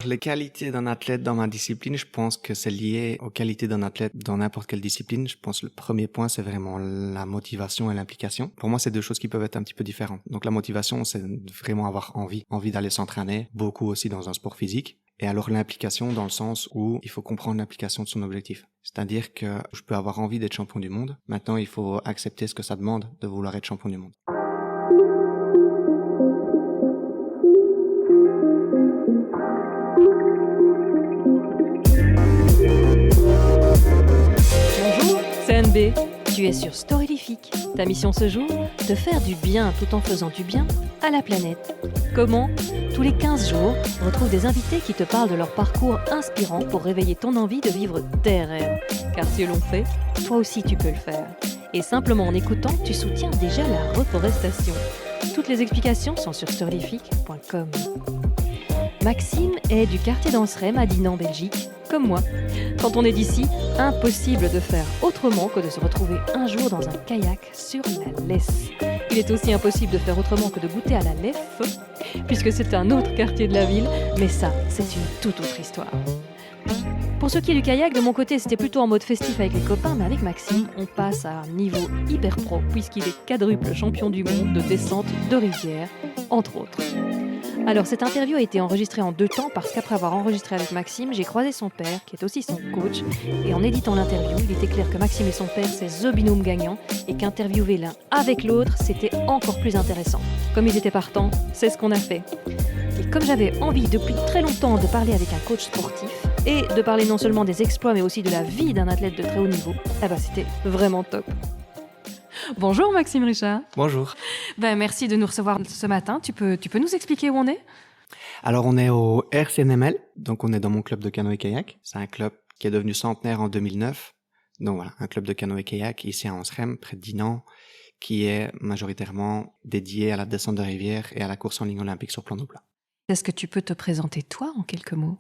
Les qualités d'un athlète dans ma discipline, je pense que c'est lié aux qualités d'un athlète dans n'importe quelle discipline. Je pense que le premier point, c'est vraiment la motivation et l'implication. Pour moi, c'est deux choses qui peuvent être un petit peu différentes. Donc la motivation, c'est vraiment avoir envie d'aller s'entraîner, beaucoup aussi dans un sport physique. Et alors l'implication dans le sens où il faut comprendre l'implication de son objectif. C'est-à-dire que je peux avoir envie d'être champion du monde. Maintenant, il faut accepter ce que ça demande de vouloir être champion du monde. Bonjour, c'est NB. Tu es sur Storylifique. Ta mission ce jour, te faire du bien tout en faisant du bien à la planète. Comment ? Tous les 15 jours, retrouve des invités qui te parlent de leur parcours inspirant pour réveiller ton envie de vivre tes rêves. Car si l'on fait, toi aussi tu peux le faire. Et simplement en écoutant, tu soutiens déjà la reforestation. Toutes les explications sont sur storylifique.com. Maxime est du quartier d'Anserem à Dinan, Belgique, comme moi. Quand on est d'ici, impossible de faire autrement que de se retrouver un jour dans un kayak sur la Lesse. Il est aussi impossible de faire autrement que de goûter à la leffe, puisque c'est un autre quartier de la ville, mais ça, c'est une toute autre histoire. Pour ce qui est du kayak, de mon côté, c'était plutôt en mode festif avec les copains, mais avec Maxime, on passe à un niveau hyper pro, puisqu'il est quadruple champion du monde de descente de rivière, entre autres. Alors, cette interview a été enregistrée en 2 temps parce qu'après avoir enregistré avec Maxime, j'ai croisé son père, qui est aussi son coach, et en éditant l'interview, il était clair que Maxime et son père, c'est the binôme gagnant, et qu'interviewer l'un avec l'autre, c'était encore plus intéressant. Comme ils étaient partants, c'est ce qu'on a fait. Et comme j'avais envie depuis très longtemps de parler avec un coach sportif, et de parler non seulement des exploits, mais aussi de la vie d'un athlète de très haut niveau, c'était vraiment top. Bonjour Maxime Richard. Bonjour. Merci de nous recevoir ce matin. Tu peux nous expliquer où on est ? Alors on est au RCNML, donc on est dans mon club de canoë-kayak. C'est un club qui est devenu centenaire en 2009. Donc voilà, un club de canoë-kayak ici à Anserem, près de Dinan, qui est majoritairement dédié à la descente de rivière et à la course en ligne olympique sur plan d'eau plat. Est-ce que tu peux te présenter toi en quelques mots ?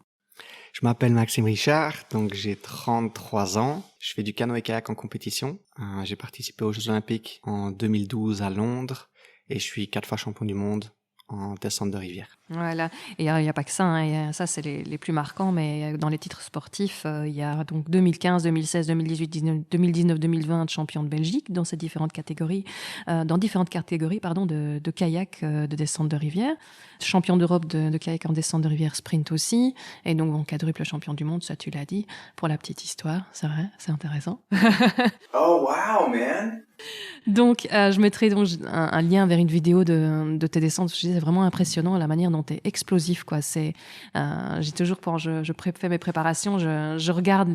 Je m'appelle Maxime Richard, donc j'ai 33 ans. Je fais du canoë-kayak en compétition. J'ai participé aux Jeux Olympiques en 2012 à Londres et je suis 4 fois champion du monde en descente de rivière. Voilà, et il n'y a pas que ça, hein. Ça c'est les plus marquants, mais dans les titres sportifs, il y a donc 2015, 2016, 2018, 2019, 2020 champion de Belgique dans ces différentes catégories, de kayak de descente de rivière, champion d'Europe de kayak en descente de rivière sprint aussi, et donc quadruple champion du monde, ça tu l'as dit, pour la petite histoire, c'est vrai, c'est intéressant. Oh wow, man! Donc, je mettrai donc un lien vers une vidéo de tes descentes. Je dis, c'est vraiment impressionnant la manière dont tu es explosif, quoi. J'ai toujours, quand je fais mes préparations, je regarde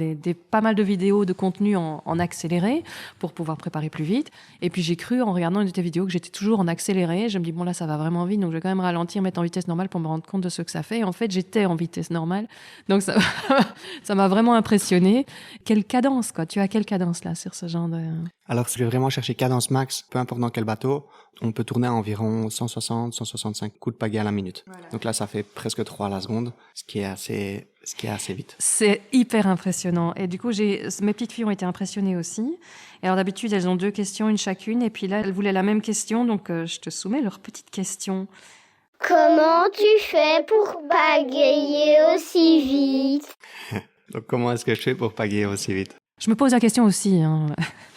pas mal de vidéos de contenu en accéléré pour pouvoir préparer plus vite. Et puis, j'ai cru, en regardant une de tes vidéos, que j'étais toujours en accéléré. Je me dis, bon, là, ça va vraiment vite. Donc, je vais quand même ralentir, mettre en vitesse normale pour me rendre compte de ce que ça fait. Et en fait, j'étais en vitesse normale. Donc, ça m'a vraiment impressionné. Quelle cadence, quoi. Tu as quelle cadence, là, sur ce genre de... Alors, si je vais vraiment chercher cadence max, peu importe dans quel bateau, on peut tourner à environ 160, 165 coups de pagaie à la minute. Voilà. Donc là, ça fait presque 3 à la seconde, ce qui est assez vite. C'est hyper impressionnant. Et du coup, mes petites filles ont été impressionnées aussi. Et alors, d'habitude, elles ont 2 questions, une chacune. Et puis là, elles voulaient la même question. Donc, je te soumets leur petite question. Comment tu fais pour pagayer aussi vite ? Donc, comment est-ce que je fais pour pagayer aussi vite ? Je me pose la question aussi, hein.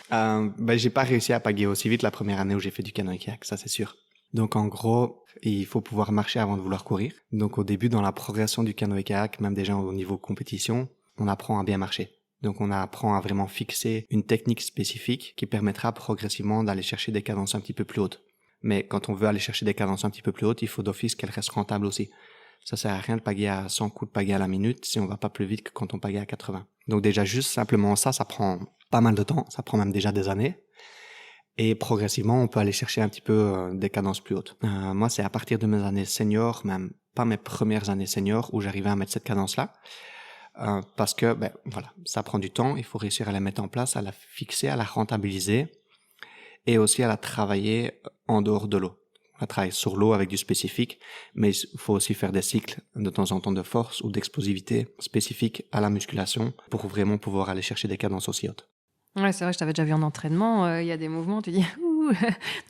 J'ai pas réussi à pagayer aussi vite la première année où j'ai fait du canoë-kayak, ça c'est sûr. Donc en gros, il faut pouvoir marcher avant de vouloir courir. Donc au début, dans la progression du canoë-kayak, même déjà au niveau compétition, on apprend à bien marcher. Donc on apprend à vraiment fixer une technique spécifique qui permettra progressivement d'aller chercher des cadences un petit peu plus hautes. Mais quand on veut aller chercher des cadences un petit peu plus hautes, il faut d'office qu'elles restent rentables aussi. Ça sert à rien de pagayer à 100 coups de pagaie à la minute si on va pas plus vite que quand on pagaie à 80. Donc déjà juste simplement ça prend pas mal de temps, ça prend même déjà des années. Et progressivement, on peut aller chercher un petit peu des cadences plus hautes. Moi, c'est à partir de mes années seniors, même pas mes premières années seniors, où j'arrivais à mettre cette cadence-là. Parce que, voilà, ça prend du temps, il faut réussir à la mettre en place, à la fixer, à la rentabiliser et aussi à la travailler en dehors de l'eau. On travaille sur l'eau avec du spécifique, mais il faut aussi faire des cycles de temps en temps de force ou d'explosivité spécifiques à la musculation pour vraiment pouvoir aller chercher des cadences aussi hautes. Ouais, c'est vrai, je t'avais déjà vu en entraînement, il y a des mouvements, tu dis,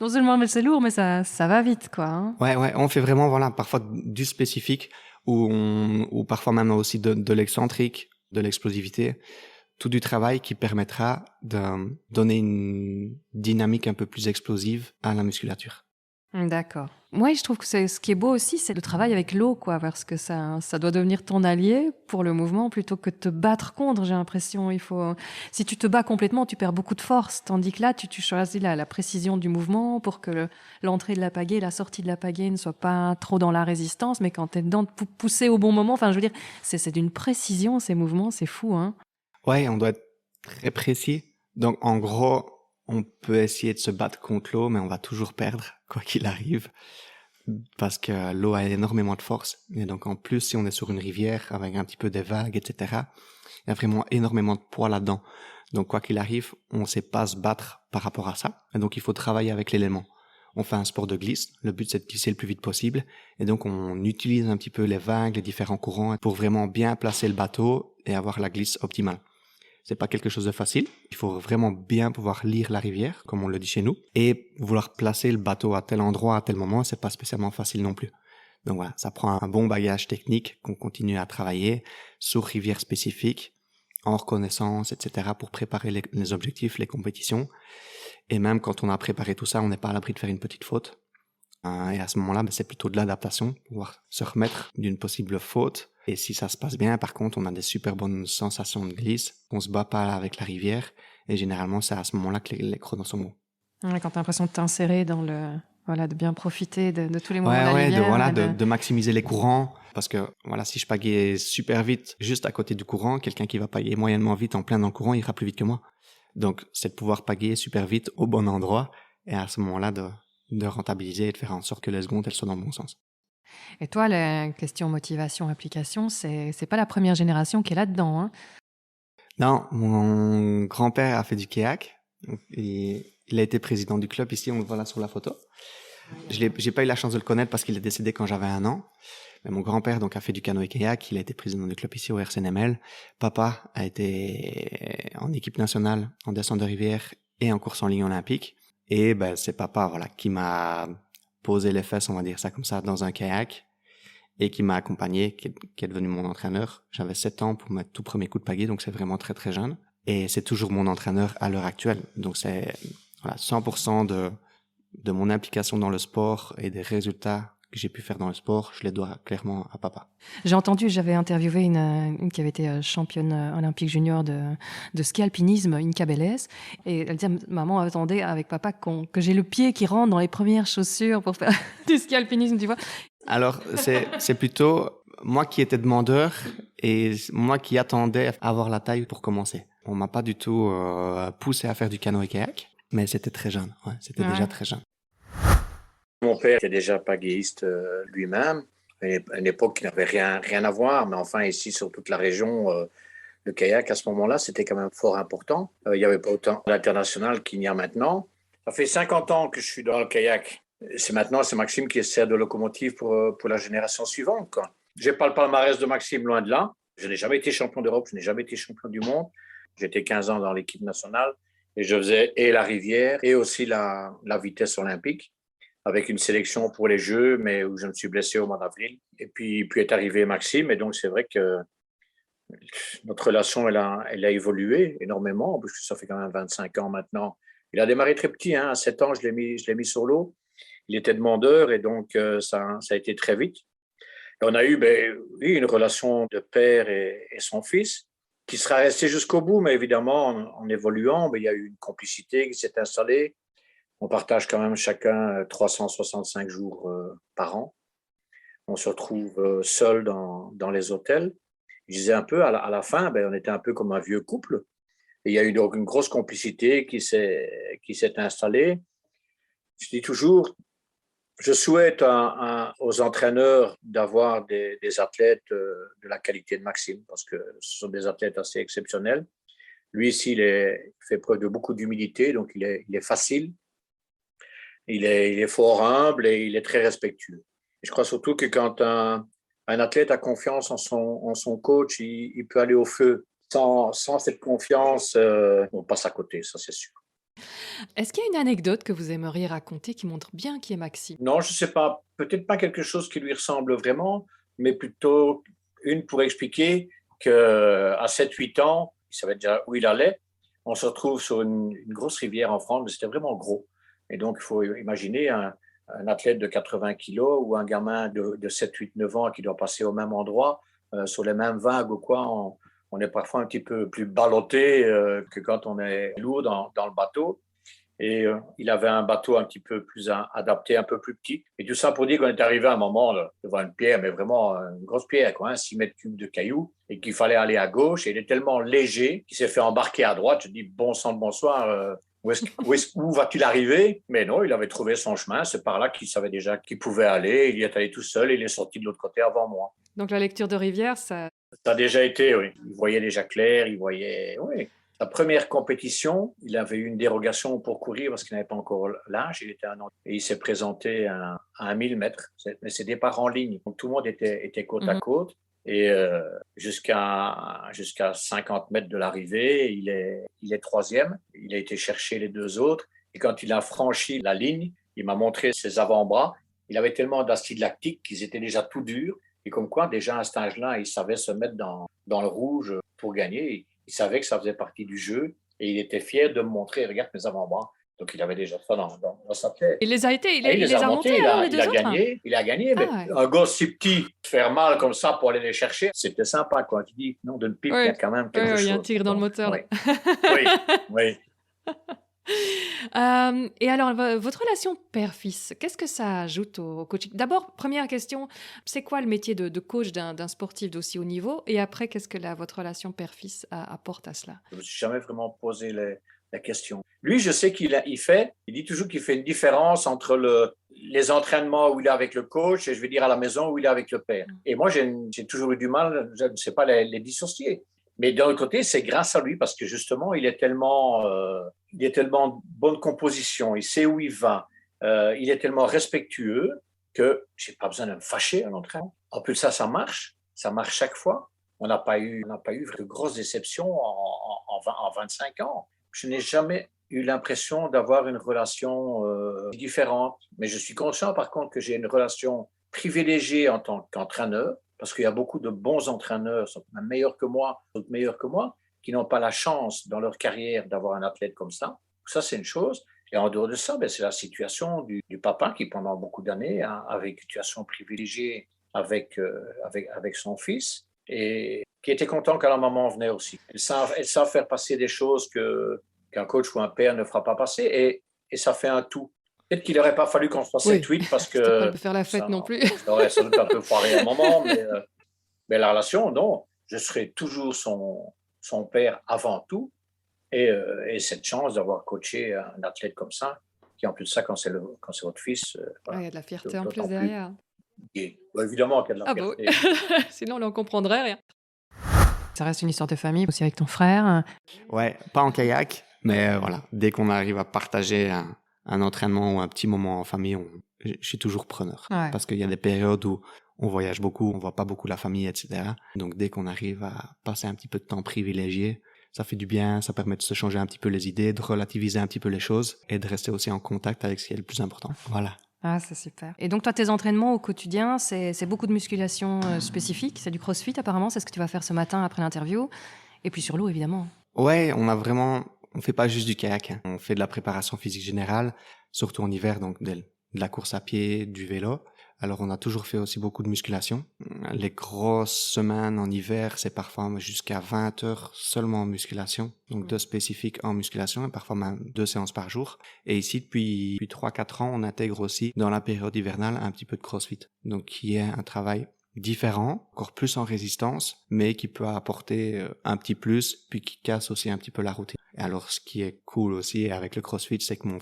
non seulement c'est lourd, mais ça va vite, quoi. Hein. Ouais, on fait vraiment, voilà, parfois du spécifique ou parfois même aussi de l'excentrique, de l'explosivité, tout du travail qui permettra de donner une dynamique un peu plus explosive à la musculature. D'accord. Moi, je trouve que ce qui est beau aussi, c'est le travail avec l'eau, quoi, parce que ça doit devenir ton allié pour le mouvement plutôt que de te battre contre. J'ai l'impression, si tu te bats complètement, tu perds beaucoup de force, tandis que là, tu choisis la précision du mouvement pour que l'entrée de la pagaie, la sortie de la pagaie ne soit pas trop dans la résistance, mais quand t'es dedans, de pousser au bon moment. Enfin, je veux dire, c'est d'une précision ces mouvements, c'est fou, hein. Ouais, on doit être très précis. Donc, en gros, on peut essayer de se battre contre l'eau, mais on va toujours perdre, quoi qu'il arrive, parce que l'eau a énormément de force. Et donc, en plus, si on est sur une rivière avec un petit peu des vagues, etc., il y a vraiment énormément de poids là-dedans. Donc, quoi qu'il arrive, on ne sait pas se battre par rapport à ça. Et donc, il faut travailler avec l'élément. On fait un sport de glisse. Le but, c'est de glisser le plus vite possible. Et donc, on utilise un petit peu les vagues, les différents courants pour vraiment bien placer le bateau et avoir la glisse optimale. C'est pas quelque chose de facile. Il faut vraiment bien pouvoir lire la rivière, comme on le dit chez nous. Et vouloir placer le bateau à tel endroit, à tel moment, c'est pas spécialement facile non plus. Donc voilà, ça prend un bon bagage technique qu'on continue à travailler sur rivière spécifique, en reconnaissance, etc. pour préparer les objectifs, les compétitions. Et même quand on a préparé tout ça, on n'est pas à l'abri de faire une petite faute. Et à ce moment-là, c'est plutôt de l'adaptation, pouvoir se remettre d'une possible faute. Et si ça se passe bien, par contre, on a des super bonnes sensations de glisse. On se bat pas avec la rivière. Et généralement, c'est à ce moment-là que les chronos sont bons. Ouais, quand t'as l'impression de t'insérer dans de bien profiter de tous les moments de la Ouais, rivière. de maximiser les courants. Parce que, voilà, si je pagaie super vite, juste à côté du courant, quelqu'un qui va pagayer moyennement vite en plein dans le courant, il ira plus vite que moi. Donc, c'est de pouvoir pagayer super vite au bon endroit. Et à ce moment-là, de rentabiliser et de faire en sorte que les secondes, elles soient dans le bon sens. Et toi, la question motivation, application, c'est pas la première génération qui est là-dedans, hein? Non, mon grand-père a fait du kayak. Il a été président du club. Ici, on le voit là sur la photo. J'ai pas eu la chance de le connaître parce qu'il est décédé quand j'avais 1 an. Mais mon grand-père donc a fait du canoë-kayak. Il a été président du club ici au RCNML. Papa a été en équipe nationale en descente de rivière et en course en ligne olympique. Et c'est papa, voilà, qui m'a posé les fesses, on va dire ça comme ça, dans un kayak et qui m'a accompagné, qui est devenu mon entraîneur. J'avais 7 ans pour mes tout premiers coups de pagaie, donc c'est vraiment très très jeune. Et c'est toujours mon entraîneur à l'heure actuelle. Donc c'est 100% de mon implication dans le sport et des résultats que j'ai pu faire dans le sport, je les dois clairement à papa. J'avais interviewé une qui avait été championne olympique junior de ski alpinisme, Inka Bélez, et elle disait, maman attendait avec papa que j'ai le pied qui rentre dans les premières chaussures pour faire du ski alpinisme, tu vois. Alors, c'est plutôt moi qui étais demandeur et moi qui attendais à avoir la taille pour commencer. On m'a pas du tout poussé à faire du canoë-kayak, mais c'était très jeune, c'était déjà très jeune. Mon père était déjà pagayiste lui-même, à une époque qui n'avait rien à voir, mais enfin ici sur toute la région, le kayak à ce moment-là, c'était quand même fort important. Il n'y avait pas autant d'international qu'il y a maintenant. Ça fait 50 ans que je suis dans le kayak. C'est Maxime qui sert de locomotive pour la génération suivante, quoi. Je n'ai pas le palmarès de Maxime, loin de là. Je n'ai jamais été champion d'Europe, je n'ai jamais été champion du monde. J'étais 15 ans dans l'équipe nationale et je faisais et la rivière et aussi la vitesse olympique, avec une sélection pour les Jeux, mais où je me suis blessé au mois d'avril. Et puis est arrivé Maxime, et donc c'est vrai que notre relation, elle a évolué énormément, parce que ça fait quand même 25 ans maintenant. Il a démarré très petit, à 7 ans, je l'ai mis sur l'eau. Il était demandeur, et donc ça a été très vite. Et on a eu une relation de père et son fils, qui sera restée jusqu'au bout, mais évidemment, en évoluant, il y a eu une complicité qui s'est installée. On partage quand même chacun 365 jours par an. On se retrouve seul dans les hôtels. Je disais un peu, à la fin, on était un peu comme un vieux couple. Et il y a eu donc une grosse complicité qui s'est installée. Je dis toujours, je souhaite aux entraîneurs d'avoir des athlètes de la qualité de Maxime, parce que ce sont des athlètes assez exceptionnels. Lui ici, il fait preuve de beaucoup d'humilité, donc il est facile. Il est fort humble et il est très respectueux. Et je crois surtout que quand un athlète a confiance en son coach, il peut aller au feu. Sans cette confiance, on passe à côté, ça c'est sûr. Est-ce qu'il y a une anecdote que vous aimeriez raconter qui montre bien qui est Maxime? Non, je ne sais pas. Peut-être pas quelque chose qui lui ressemble vraiment. mais plutôt une pour expliquer qu'à 7-8 ans, il savait déjà où il allait. On se retrouve sur une grosse rivière en France, mais c'était vraiment gros. Et donc, il faut imaginer un athlète de 80 kilos ou un gamin de 7, 8, 9 ans qui doit passer au même endroit, sur les mêmes vagues ou quoi. On est parfois un petit peu plus ballotté que quand on est lourd dans le bateau. Et il avait un bateau un petit peu plus adapté, un peu plus petit. Et tout ça pour dire qu'on est arrivé à un moment là, devant une pierre, mais vraiment une grosse pierre, quoi, 6 mètres cubes de cailloux, et qu'il fallait aller à gauche. Et il est tellement léger qu'il s'est fait embarquer à droite. Je dis, bon sang de bonsoir, où va-t-il arriver? Mais non, il avait trouvé son chemin. C'est par là qu'il savait déjà qu'il pouvait aller. Il y est allé tout seul et il est sorti de l'autre côté avant moi. Donc la lecture de rivière, ça... Ça a déjà été, oui. Il voyait déjà clair, il voyait... Oui. Sa première compétition, il avait eu une dérogation pour courir parce qu'il n'avait pas encore l'âge. Il était un an. Et il s'est présenté à 1000 mètres. Mais c'est départ en ligne. Donc tout le monde était côte à côte. Et jusqu'à 50 mètres de l'arrivée, il est troisième. Il a été chercher les deux autres. Et quand il a franchi la ligne, il m'a montré ses avant-bras. Il avait tellement d'acide lactique qu'ils étaient déjà tout durs. Et comme quoi, déjà à cet âge-là, il savait se mettre dans le rouge pour gagner. Il savait que ça faisait partie du jeu et il était fier de me montrer, regarde mes avant-bras. Donc, il avait déjà ça dans sa tête. Il les a été, il les a montés, il a gagné. Mais ouais. un gosse si petit, faire mal comme ça pour aller les chercher, c'était sympa, quoi. Tu dis, non, d'une pipe, il y a quand même quelque chose. Il y a un tigre dans le moteur. Oui. Et alors, votre relation père-fils, qu'est-ce que ça ajoute au coaching? D'abord, première question, c'est quoi le métier de coach d'un sportif d'aussi haut niveau? Et après, qu'est-ce que votre relation père-fils apporte à cela? Je ne me suis jamais vraiment posé la question. Lui, je sais il dit toujours qu'il fait une différence entre les entraînements où il est avec le coach et je vais dire à la maison où il est avec le père. Et moi, j'ai toujours eu du mal, je ne sais pas les dissocier. Mais d'un autre côté, c'est grâce à lui parce que justement, il est tellement bonne composition, il sait où il va, il est tellement respectueux que j'ai pas besoin de me fâcher à l'entraînement. En plus, ça marche chaque fois. On n'a pas eu de grosses déceptions en 25 ans. Je n'ai jamais eu l'impression d'avoir une relation différente. Mais je suis conscient, par contre, que j'ai une relation privilégiée en tant qu'entraîneur, parce qu'il y a beaucoup de bons entraîneurs, même meilleurs que moi, qui n'ont pas la chance dans leur carrière d'avoir un athlète comme ça. Ça, c'est une chose. Et en dehors de ça, c'est la situation du papa qui, pendant beaucoup d'années, avait une situation privilégiée avec son fils et qui était content quand la maman venait aussi. Elles savent faire passer des choses qu'un coach ou un père ne fera pas passer et ça fait un tout. Peut-être qu'il n'aurait pas fallu qu'on se fasse 7-8 parce que... C'était pas de faire la fête non plus. Ça aurait sans doute un peu foiré à un moment, mais la relation, non. Je serai toujours son père avant tout. Et cette chance d'avoir coaché un athlète comme ça, qui en plus de ça, quand c'est votre fils... Il y a de la fierté en plus derrière. Évidemment qu'il y a de la fierté. Bah sinon, on n'en comprendrait rien. Ça reste une histoire de famille aussi avec ton frère. Ouais, pas en kayak, mais voilà, dès qu'on arrive à partager un entraînement ou un petit moment en famille, je suis toujours preneur. Ouais. Parce qu'il y a des périodes où on voyage beaucoup, on voit pas beaucoup la famille, etc. Donc dès qu'on arrive à passer un petit peu de temps privilégié, ça fait du bien, ça permet de se changer un petit peu les idées, de relativiser un petit peu les choses et de rester aussi en contact avec ce qui est le plus important. Voilà. Ah, c'est super. Et donc toi, tes entraînements au quotidien, c'est beaucoup de musculation spécifique, c'est du crossfit apparemment, c'est ce que tu vas faire ce matin après l'interview, et puis sur l'eau évidemment. Ouais, on fait pas juste du kayak, hein. On fait de la préparation physique générale, surtout en hiver, donc de la course à pied, du vélo. Alors on a toujours fait aussi beaucoup de musculation. Les grosses semaines en hiver, c'est parfois jusqu'à 20 heures seulement en musculation, donc 2 spécifiques en musculation et parfois même 2 séances par jour. Et ici, depuis 3-4 ans, on intègre aussi dans la période hivernale un petit peu de crossfit, donc qui est un travail différent, encore plus en résistance, mais qui peut apporter un petit plus, puis qui casse aussi un petit peu la routine. Et alors ce qui est cool aussi avec le crossfit, c'est que mon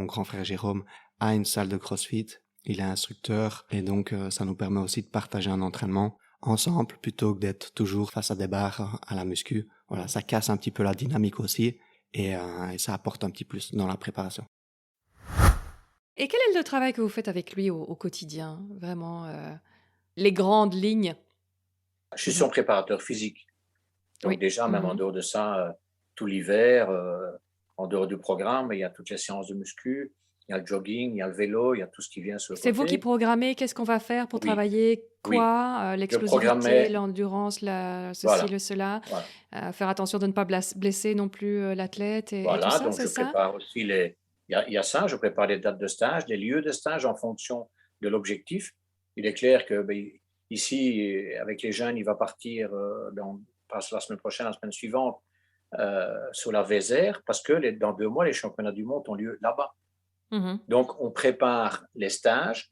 grand frère Jérôme, a une salle de crossfit. Il est instructeur et donc ça nous permet aussi de partager un entraînement ensemble plutôt que d'être toujours face à des barres à la muscu. Voilà, ça casse un petit peu la dynamique aussi et ça apporte un petit plus dans la préparation. Et quel est le travail que vous faites avec lui au quotidien? Vraiment, les grandes lignes? Je suis son préparateur physique. Donc déjà, même en dehors de ça, tout l'hiver, en dehors du programme, il y a toutes les séances de muscu. il y a le jogging, il y a le vélo, il y a tout ce qui vient sur le C'est vous qui côté. programmez qu'est-ce qu'on va faire pour Oui, travailler oui. quoi, Je l'explosivité, programmais, l'endurance, ceci, voilà, le cela, voilà. faire attention de ne pas blesser non plus l'athlète et tout Voilà, ça, donc c'est je ça? prépare aussi il y a ça, je prépare les dates de stage, les lieux de stage en fonction de l'objectif. Il est clair que ici, avec les jeunes, il va partir pas la semaine prochaine, la semaine suivante, sur la Vézère, parce que dans 2 mois, les championnats du monde ont lieu là-bas. Mmh. Donc, on prépare les stages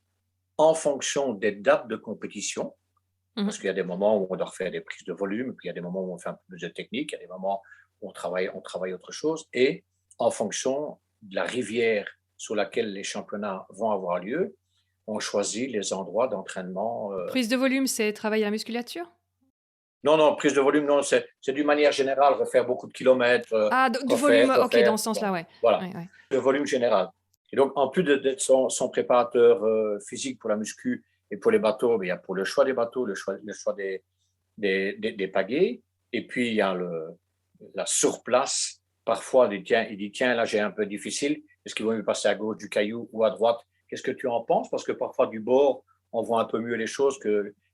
en fonction des dates de compétition, Mmh. parce qu'il y a des moments où on doit faire des prises de volume, puis il y a des moments où on fait un peu plus de technique, il y a des moments où on travaille autre chose, et en fonction de la rivière sur laquelle les championnats vont avoir lieu, on choisit les endroits d'entraînement. Prise de volume, c'est travailler la musculature? Non, prise de volume, non, c'est d'une manière générale, refaire beaucoup de kilomètres, Ah, du volume, OK, dans ce bon, sens-là, ouais. voilà, Ouais, ouais. le volume général. Et donc, en plus d'être son préparateur physique pour la muscu et pour les bateaux, il y a pour le choix des bateaux, le choix des pagaies, et puis il y a la surplace. Parfois, il dit, tiens, là, j'ai un peu difficile, est-ce qu'il vaut mieux passer à gauche du caillou ou à droite? Qu'est-ce que tu en penses? Parce que parfois, du bord, on voit un peu mieux les choses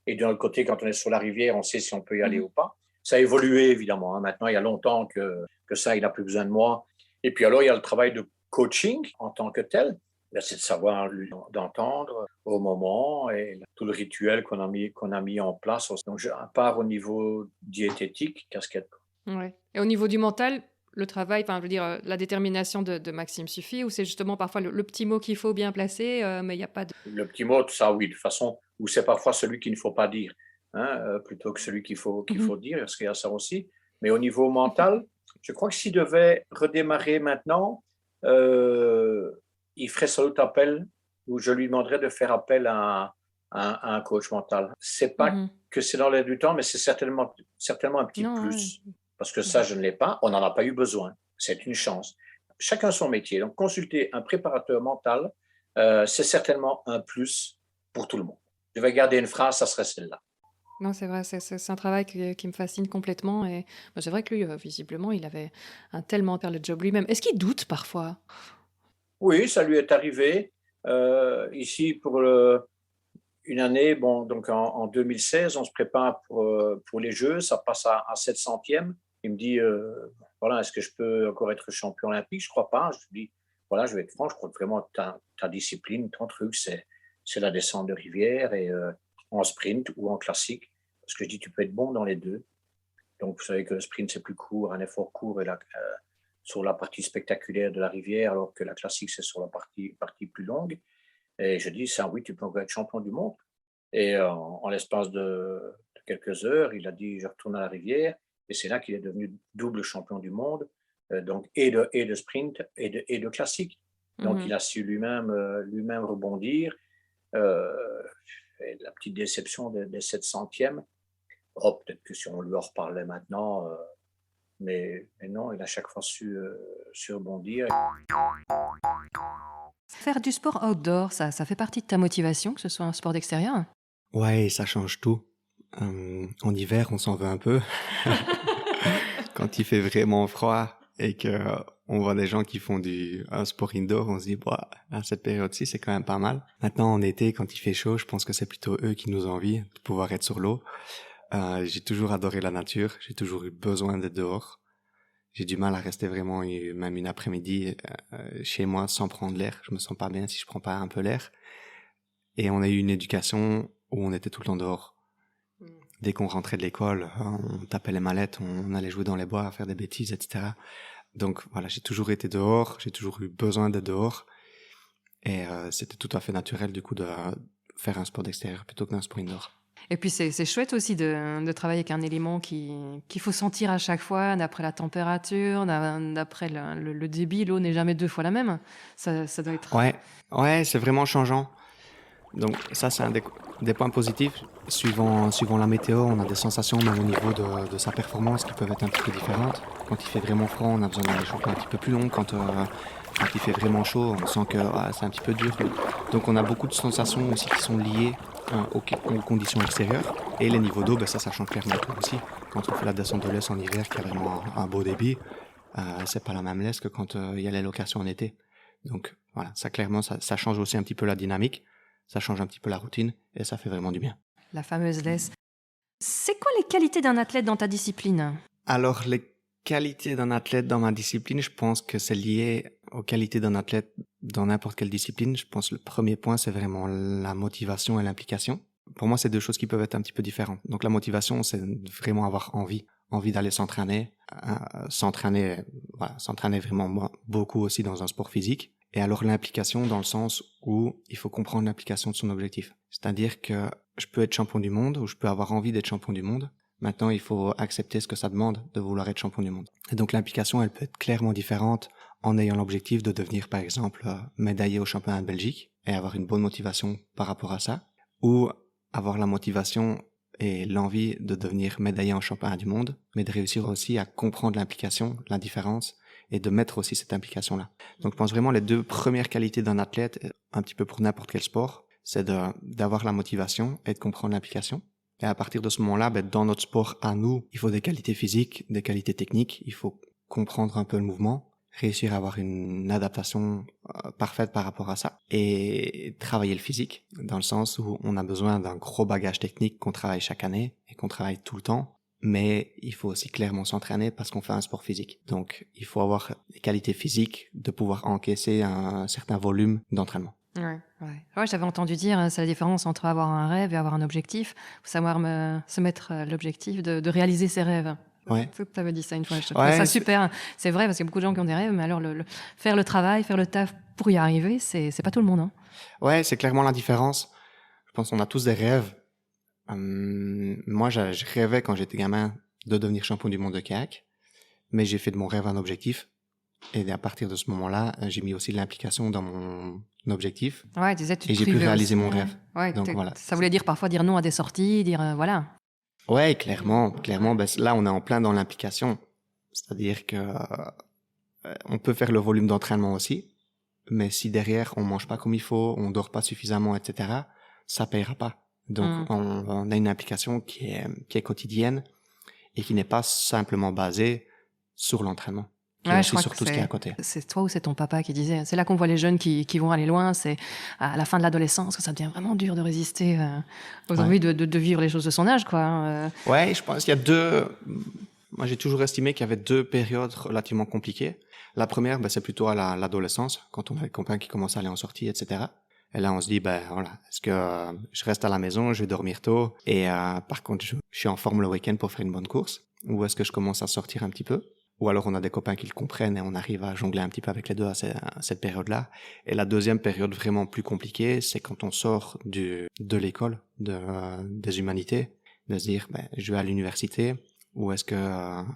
et d'un autre côté, quand on est sur la rivière, on sait si on peut y aller ou pas. Ça a évolué, évidemment. Maintenant, il y a longtemps que ça, il n'a plus besoin de moi. Et puis alors, il y a le travail de coaching en tant que tel. C'est de savoir d'entendre au moment et tout le rituel qu'on a mis en place. Donc, à part au niveau diététique, casquette. Ouais. Et au niveau du mental, le travail, enfin, je veux dire, la détermination de Maxime suffit ou c'est justement parfois le petit mot qu'il faut bien placer, mais il n'y a pas de... Le petit mot, ça, oui, de toute façon, ou c'est parfois celui qu'il ne faut pas dire, plutôt que celui qu'il faut dire, parce qu'il y a ça aussi. Mais au niveau mental, je crois que s'il devait redémarrer maintenant, il ferait sans doute appel, ou je lui demanderais de faire appel à un coach mental. C'est pas que c'est dans l'air du temps, mais c'est certainement un petit plus. Ouais. Parce que ça, je ne l'ai pas, on n'en a pas eu besoin. C'est une chance. Chacun son métier. Donc, consulter un préparateur mental, c'est certainement un plus pour tout le monde. Je vais garder une phrase, ça serait celle-là. Non, c'est vrai, c'est un travail qui me fascine complètement. Et c'est vrai que lui, visiblement, il avait un tel mental le job lui-même. Est-ce qu'il doute parfois? Oui, ça lui est arrivé. Ici, pour une année, donc en 2016, on se prépare pour les Jeux, ça passe à 700e. Il me dit, voilà, est-ce que je peux encore être champion olympique? Je ne crois pas. Je lui dis, voilà, je vais être franc, je crois que vraiment ta discipline, ton truc, c'est la descente de rivière et en sprint ou en classique. Parce que je dis, tu peux être bon dans les deux. Donc, vous savez que le sprint, c'est plus court, un effort court et sur la partie spectaculaire de la rivière, alors que la classique, c'est sur la partie plus longue. Et je dis, ça, oui, tu peux encore être champion du monde. Et en l'espace de quelques heures, il a dit, je retourne à la rivière. Et c'est là qu'il est devenu double champion du monde, donc et de sprint et de classique. Donc, il a su lui-même rebondir. La petite déception des 700e. Oh, peut-être que si on lui en reparlait maintenant, mais non, il a chaque fois su rebondir. Faire du sport outdoor, ça fait partie de ta motivation, que ce soit un sport d'extérieur? Ouais, ça change tout. En hiver, on s'en veut un peu. Quand il fait vraiment froid et que on voit des gens qui font un sport indoor, on se dit, bah, à cette période-ci, c'est quand même pas mal. Maintenant, en été, quand il fait chaud, je pense que c'est plutôt eux qui nous envient de pouvoir être sur l'eau. J'ai toujours adoré la nature, j'ai toujours eu besoin d'être dehors. J'ai du mal à rester vraiment même une après-midi chez moi sans prendre l'air. Je me sens pas bien si je prends pas un peu l'air. Et on a eu une éducation où on était tout le temps dehors. Dès qu'on rentrait de l'école, on tapait les mallettes, on allait jouer dans les bois, faire des bêtises, etc. Donc voilà, j'ai toujours été dehors, j'ai toujours eu besoin d'être dehors. Et c'était tout à fait naturel du coup de faire un sport d'extérieur plutôt qu'un sport indoor. Et puis c'est chouette aussi de travailler avec un élément qu'il faut sentir à chaque fois, d'après la température, d'après le débit. L'eau n'est jamais 2 fois la même. Ça doit être... Ouais, c'est vraiment changeant. Donc ça, c'est un des points positifs. Suivant la météo, on a des sensations même au niveau de sa performance qui peuvent être un petit peu différentes. Quand il fait vraiment froid, on a besoin d'aller jouer un petit peu plus long. Quand il fait vraiment chaud, on sent que c'est un petit peu dur. Donc on a beaucoup de sensations aussi qui sont liées aux conditions extérieures. Et les niveaux d'eau, ça change clairement tout aussi. Quand on fait la descente de l'Est en hiver, qui a vraiment un beau débit, c'est pas la même laisse que quand il y a les locations en été. Donc voilà, ça clairement, ça change aussi un petit peu la dynamique, ça change un petit peu la routine et ça fait vraiment du bien. La fameuse laisse. C'est quoi les qualités d'un athlète dans ta discipline? Alors, les qualités d'un athlète dans ma discipline, je pense que c'est lié aux qualités d'un athlète dans n'importe quelle discipline. Je pense que le premier point, c'est vraiment la motivation et l'implication. Pour moi, c'est deux choses qui peuvent être un petit peu différentes. Donc, la motivation, c'est vraiment avoir envie d'aller s'entraîner, s'entraîner vraiment beaucoup aussi dans un sport physique. Et alors, l'implication dans le sens où il faut comprendre l'implication de son objectif. C'est-à-dire que je peux être champion du monde ou je peux avoir envie d'être champion du monde. Maintenant, il faut accepter ce que ça demande de vouloir être champion du monde. Et donc, l'implication, elle peut être clairement différente en ayant l'objectif de devenir, par exemple, médaillé au championnat de Belgique et avoir une bonne motivation par rapport à ça, ou avoir la motivation et l'envie de devenir médaillé en championnat du monde, mais de réussir aussi à comprendre l'implication, la différence, et de mettre aussi cette implication-là. Donc, je pense vraiment les deux premières qualités d'un athlète, un petit peu pour n'importe quel sport, c'est d'avoir la motivation et de comprendre l'implication. Et à partir de ce moment-là, dans notre sport à nous, il faut des qualités physiques, des qualités techniques, il faut comprendre un peu le mouvement, réussir à avoir une adaptation parfaite par rapport à ça et travailler le physique dans le sens où on a besoin d'un gros bagage technique qu'on travaille chaque année et qu'on travaille tout le temps, mais il faut aussi clairement s'entraîner parce qu'on fait un sport physique. Donc, il faut avoir des qualités physiques de pouvoir encaisser un certain volume d'entraînement. Ouais, j'avais entendu dire, c'est la différence entre avoir un rêve et avoir un objectif. Il faut savoir se mettre l'objectif de réaliser ses rêves. Ouais. Tu avais dit ça une fois, je trouve ça super. C'est vrai, parce qu'il y a beaucoup de gens qui ont des rêves, mais alors faire le travail, faire le taf pour y arriver, c'est pas tout le monde. Hein. Ouais, c'est clairement la différence. Je pense qu'on a tous des rêves. Moi, je rêvais quand j'étais gamin de devenir champion du monde de kayak, mais j'ai fait de mon rêve un objectif. Et à partir de ce moment-là, j'ai mis aussi de l'implication dans mon objectif. Ouais, tu et j'ai pu réaliser mon rêve. Ouais, donc voilà. Ça voulait dire parfois dire non à des sorties, dire voilà. Ouais, clairement. Là, on est en plein dans l'implication. C'est-à-dire que on peut faire le volume d'entraînement aussi, mais si derrière on mange pas comme il faut, on dort pas suffisamment, etc., ça payera pas. Donc on a une implication qui est quotidienne et qui n'est pas simplement basée sur l'entraînement. Ouais, je crois sur tout ce qui est à côté. C'est toi ou c'est ton papa qui disait, c'est là qu'on voit les jeunes qui vont aller loin, c'est à la fin de l'adolescence que ça devient vraiment dur de résister aux envies de vivre les choses de son âge, quoi. Ouais, je pense qu'il y a moi j'ai toujours estimé qu'il y avait deux périodes relativement compliquées. La première, c'est plutôt à l'adolescence, quand on a les copains qui commencent à aller en sortie, etc. Et là, on se dit, voilà, est-ce que je reste à la maison, je vais dormir tôt, et par contre, je suis en forme le week-end pour faire une bonne course, ou est-ce que je commence à sortir un petit peu? Ou alors on a des copains qui le comprennent et on arrive à jongler un petit peu avec les deux à cette période-là. Et la deuxième période vraiment plus compliquée, c'est quand on sort de l'école, des humanités, de se dire, je vais à l'université, ou est-ce que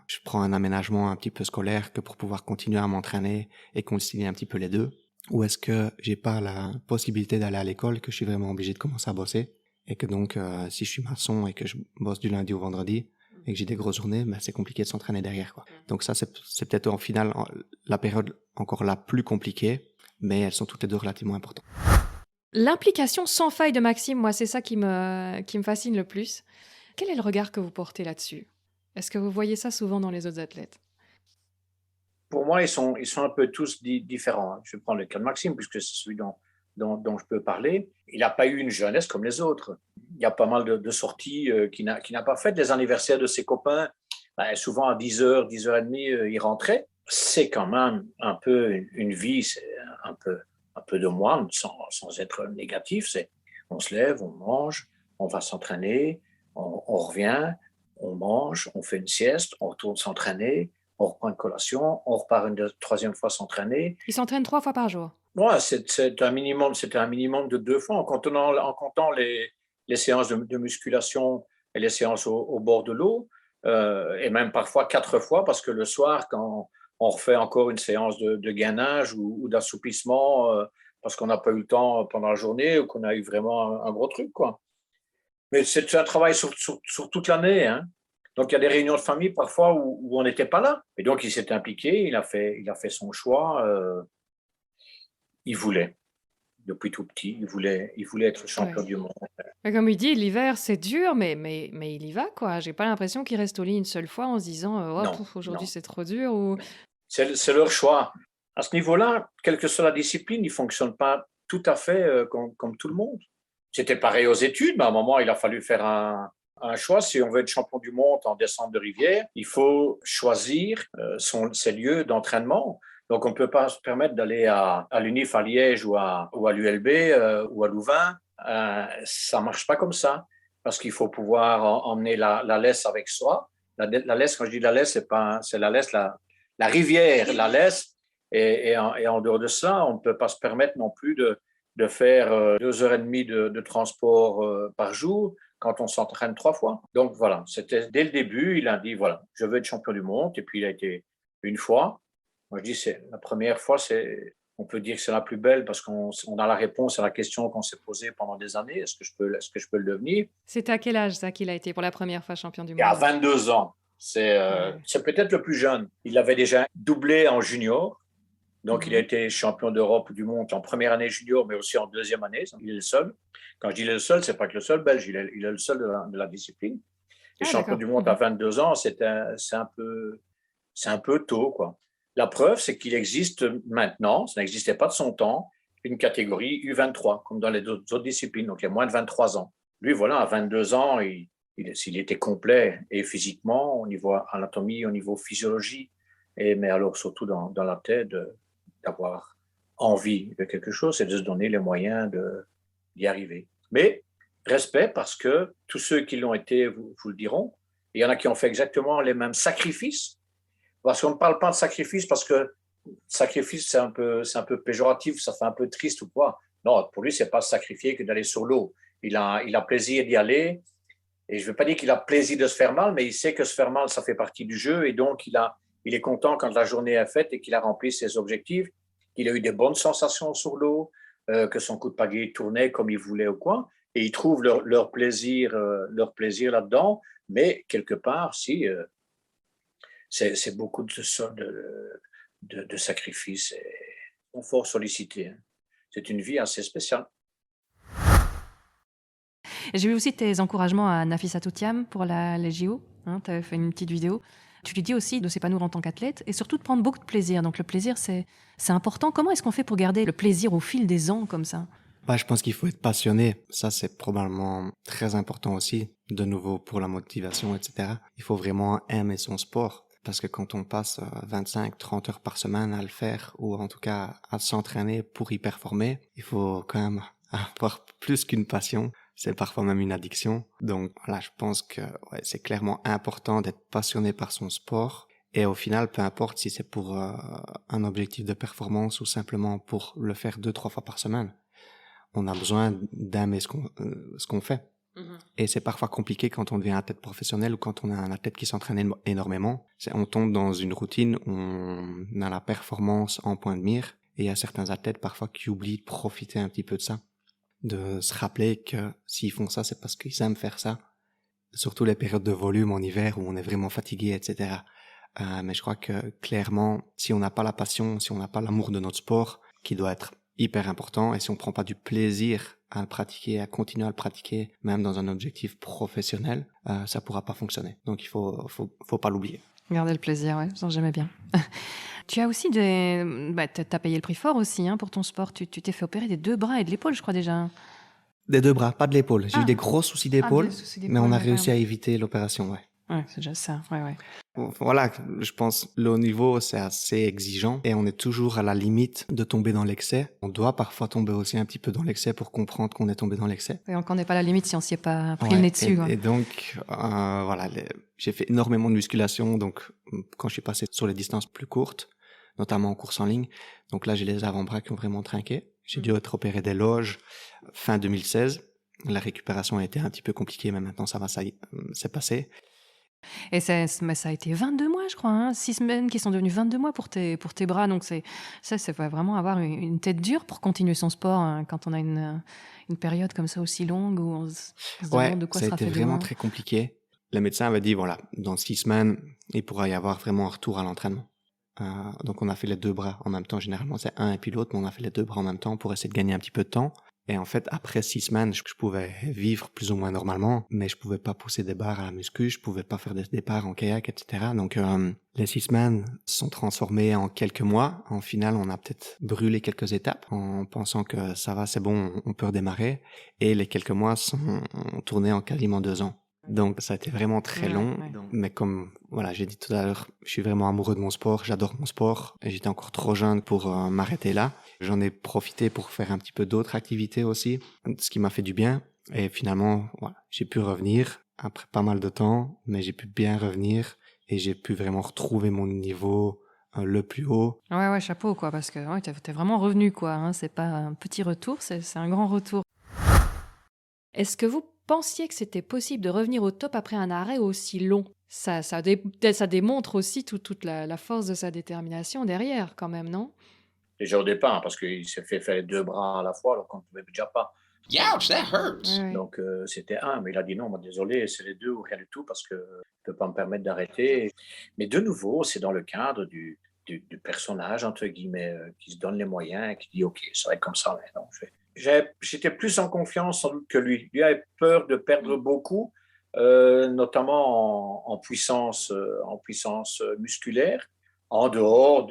je prends un aménagement un petit peu scolaire que pour pouvoir continuer à m'entraîner et concilier un petit peu les deux, ou est-ce que j'ai pas la possibilité d'aller à l'école, que je suis vraiment obligé de commencer à bosser, et que donc si je suis maçon et que je bosse du lundi au vendredi, et que j'ai des grosses journées, c'est compliqué de s'entraîner derrière, quoi. Donc ça, c'est peut-être en final la période encore la plus compliquée, mais elles sont toutes les deux relativement importantes. L'implication sans faille de Maxime, moi, c'est ça qui me fascine le plus. Quel est le regard que vous portez là-dessus? Est-ce que vous voyez ça souvent dans les autres athlètes? Pour moi, ils sont un peu tous différents. Je vais prendre le cas de Maxime, puisque c'est celui dont je peux parler. Il n'a pas eu une jeunesse comme les autres. Il y a pas mal de sorties qu'il n'a pas faites. Les anniversaires de ses copains, souvent à 10h, 10h30, il rentrait. C'est quand même un peu une vie, c'est un peu de moine, sans être négatif. On se lève, on mange, on va s'entraîner, on revient, on mange, on fait une sieste, on retourne s'entraîner, on reprend une collation, on repart une troisième fois s'entraîner. Il s'entraîne 3 fois par jour. Ouais, c'était un minimum de 2 fois en comptant les séances de musculation et les séances au bord de l'eau, et même parfois 4 fois, parce que le soir, quand on refait encore une séance de gainage ou d'assoupissement, parce qu'on n'a pas eu le temps pendant la journée ou qu'on a eu vraiment un gros truc, quoi. Mais c'est un travail sur toute l'année, hein. Donc, il y a des réunions de famille parfois où on n'était pas là. Et donc, il s'est impliqué, il a fait son choix. Il voulait, depuis tout petit, il voulait être champion du monde. Mais comme il dit, l'hiver, c'est dur, mais il y va, quoi. J'ai pas l'impression qu'il reste au lit une seule fois en se disant aujourd'hui, c'est trop dur. Ou... C'est leur choix. À ce niveau-là, quelle que soit la discipline, il ne fonctionne pas tout à fait comme tout le monde. C'était pareil aux études, mais à un moment, il a fallu faire un choix. Si on veut être champion du monde en descente de rivière, il faut choisir ses lieux d'entraînement. Donc, on ne peut pas se permettre d'aller à l'UNIF à Liège ou à l'ULB ou à Louvain. Ça ne marche pas comme ça, parce qu'il faut pouvoir emmener la laisse avec soi. La laisse, quand je dis la laisse, c'est la laisse, la rivière, la laisse. Et en dehors de ça, on ne peut pas se permettre non plus de faire 2h30 de transport par jour quand on s'entraîne 3 fois. Donc voilà, c'était dès le début, il a dit voilà, je veux être champion du monde. Et puis il a été une fois. Moi je dis c'est la première fois, on peut dire que c'est la plus belle parce qu'on a la réponse à la question qu'on s'est posée pendant des années. Est-ce que je peux le devenir? C'était à quel âge ça qu'il a été pour la première fois champion du monde? Et à 22 ans. C'est peut-être le plus jeune. Il avait déjà doublé en junior. Donc, il a été champion d'Europe du monde en première année junior, mais aussi en deuxième année. Il est le seul. Quand je dis le seul, ce n'est pas que le seul belge, il est le seul de la discipline. Et champion du monde à 22 ans, c'est un peu tôt, quoi. La preuve, c'est qu'il existe maintenant, ça n'existait pas de son temps, une catégorie U23, comme dans les autres disciplines, donc il y a moins de 23 ans. Lui, voilà, à 22 ans, s'il était complet et physiquement, au niveau anatomie, au niveau physiologie, mais alors surtout dans la tête, d'avoir envie de quelque chose et de se donner les moyens d'y arriver. Mais respect, parce que tous ceux qui l'ont été vous le diront. Il y en a qui ont fait exactement les mêmes sacrifices. Parce qu'on ne parle pas de sacrifice parce que sacrifice, c'est un peu péjoratif, ça fait un peu triste ou quoi. Non, pour lui, c'est pas sacrifier que d'aller sur l'eau. Il a plaisir d'y aller. Et je ne veux pas dire qu'il a plaisir de se faire mal, mais il sait que se faire mal, ça fait partie du jeu. Et donc, il est content quand la journée est faite et qu'il a rempli ses objectifs, qu'il a eu des bonnes sensations sur l'eau, que son coup de pagaie tournait comme il voulait ou quoi. Et ils trouvent leur plaisir là-dedans. Mais quelque part, si, c'est beaucoup de sacrifices et sont fort sollicités. Hein. C'est une vie assez spéciale. J'ai vu aussi tes encouragements à Nafissatou Thiam pour les JO. Tu avais fait une petite vidéo. Tu lui dis aussi de s'épanouir en tant qu'athlète et surtout de prendre beaucoup de plaisir. Donc le plaisir, c'est important. Comment est-ce qu'on fait pour garder le plaisir au fil des ans comme ça? Je pense qu'il faut être passionné. Ça, c'est probablement très important aussi, de nouveau pour la motivation, etc. Il faut vraiment aimer son sport. Parce que quand on passe 25-30 heures par semaine à le faire, ou en tout cas à s'entraîner pour y performer, il faut quand même avoir plus qu'une passion. C'est parfois même une addiction. Donc voilà, je pense que c'est clairement important d'être passionné par son sport. Et au final, peu importe si c'est pour un objectif de performance ou simplement pour le faire 2-3 fois par semaine, on a besoin d'aimer ce qu'on fait. Et c'est parfois compliqué quand on devient athlète professionnel ou quand on a un athlète qui s'entraîne énormément. On tombe dans une routine où on a la performance en point de mire. Et il y a certains athlètes parfois qui oublient de profiter un petit peu de ça. De se rappeler que s'ils font ça, c'est parce qu'ils aiment faire ça. Surtout les périodes de volume en hiver où on est vraiment fatigué, etc. Mais je crois que clairement, si on n'a pas la passion, si on n'a pas l'amour de notre sport, qui doit être hyper important, et si on prend pas du plaisir à le pratiquer, à continuer à le pratiquer, même dans un objectif professionnel, ça pourra pas fonctionner. Donc il faut pas l'oublier. Garder le plaisir, ouais, ça j'aimais bien. Tu as aussi t'as payé le prix fort aussi pour ton sport. Tu t'es fait opérer des 2 bras et de l'épaule, je crois déjà. Des 2 bras, pas de l'épaule. J'ai eu des gros soucis d'épaule, mais on a réussi à éviter l'opération, ouais. Ouais, c'est déjà ça, ouais. Voilà, je pense le haut niveau, c'est assez exigeant et on est toujours à la limite de tomber dans l'excès. On doit parfois tomber aussi un petit peu dans l'excès pour comprendre qu'on est tombé dans l'excès. Et on n'est pas à la limite si on s'y est pas pris le nez dessus. Et donc, j'ai fait énormément de musculation. Donc, quand je suis passé sur les distances plus courtes, notamment en course en ligne, donc là, j'ai les avant-bras qui ont vraiment trinqué. J'ai dû être opéré des loges fin 2016. La récupération a été un petit peu compliquée, mais maintenant, c'est passé. Et ça a été 22 mois, je crois, 6 semaines qui sont devenues 22 mois pour tes bras. Donc c'est vraiment avoir une tête dure pour continuer son sport quand on a une période comme ça aussi longue où on se demande de quoi sera fait demain. Ça a été vraiment très compliqué. Le médecin avait dit, voilà, dans 6 semaines, il pourra y avoir vraiment un retour à l'entraînement. Donc on a fait les 2 bras en même temps. Généralement, c'est un et puis l'autre, mais on a fait les 2 bras en même temps pour essayer de gagner un petit peu de temps. Et en fait, après 6 semaines, je pouvais vivre plus ou moins normalement, mais je pouvais pas pousser des barres à la muscu, je pouvais pas faire des départs en kayak, etc. Donc, les 6 semaines se sont transformées en quelques mois. En final, on a peut-être brûlé quelques étapes en pensant que ça va, c'est bon, on peut redémarrer. Et les quelques mois ont tourné en quasiment 2 ans. Donc, ça a été vraiment très long. Mais comme, voilà, j'ai dit tout à l'heure, je suis vraiment amoureux de mon sport, j'adore mon sport. Et j'étais encore trop jeune pour m'arrêter là. J'en ai profité pour faire un petit peu d'autres activités aussi, ce qui m'a fait du bien. Et finalement, voilà, j'ai pu revenir après pas mal de temps, mais j'ai pu bien revenir et j'ai pu vraiment retrouver mon niveau le plus haut. Ouais, chapeau, quoi, parce que ouais, t'es vraiment revenu, quoi. Hein, c'est pas un petit retour, c'est un grand retour. Est-ce que vous pensiez que c'était possible de revenir au top après un arrêt aussi long ? Ça démontre aussi toute la force de sa détermination derrière, quand même, non ? Déjà au départ, parce qu'il s'est fait faire les 2 bras à la fois, alors qu'on ne pouvait déjà pas. Ouch, that hurts. Ouais. Donc, c'était un, mais il a dit non, moi, désolé, c'est les 2 ou rien du tout, parce que je ne peux pas me permettre d'arrêter. Mais de nouveau, c'est dans le cadre du personnage, entre guillemets, qui se donne les moyens, qui dit, OK, ça va être comme ça maintenant. J'étais plus en confiance sans doute que lui. Lui avait peur de perdre beaucoup, notamment en puissance musculaire, en dehors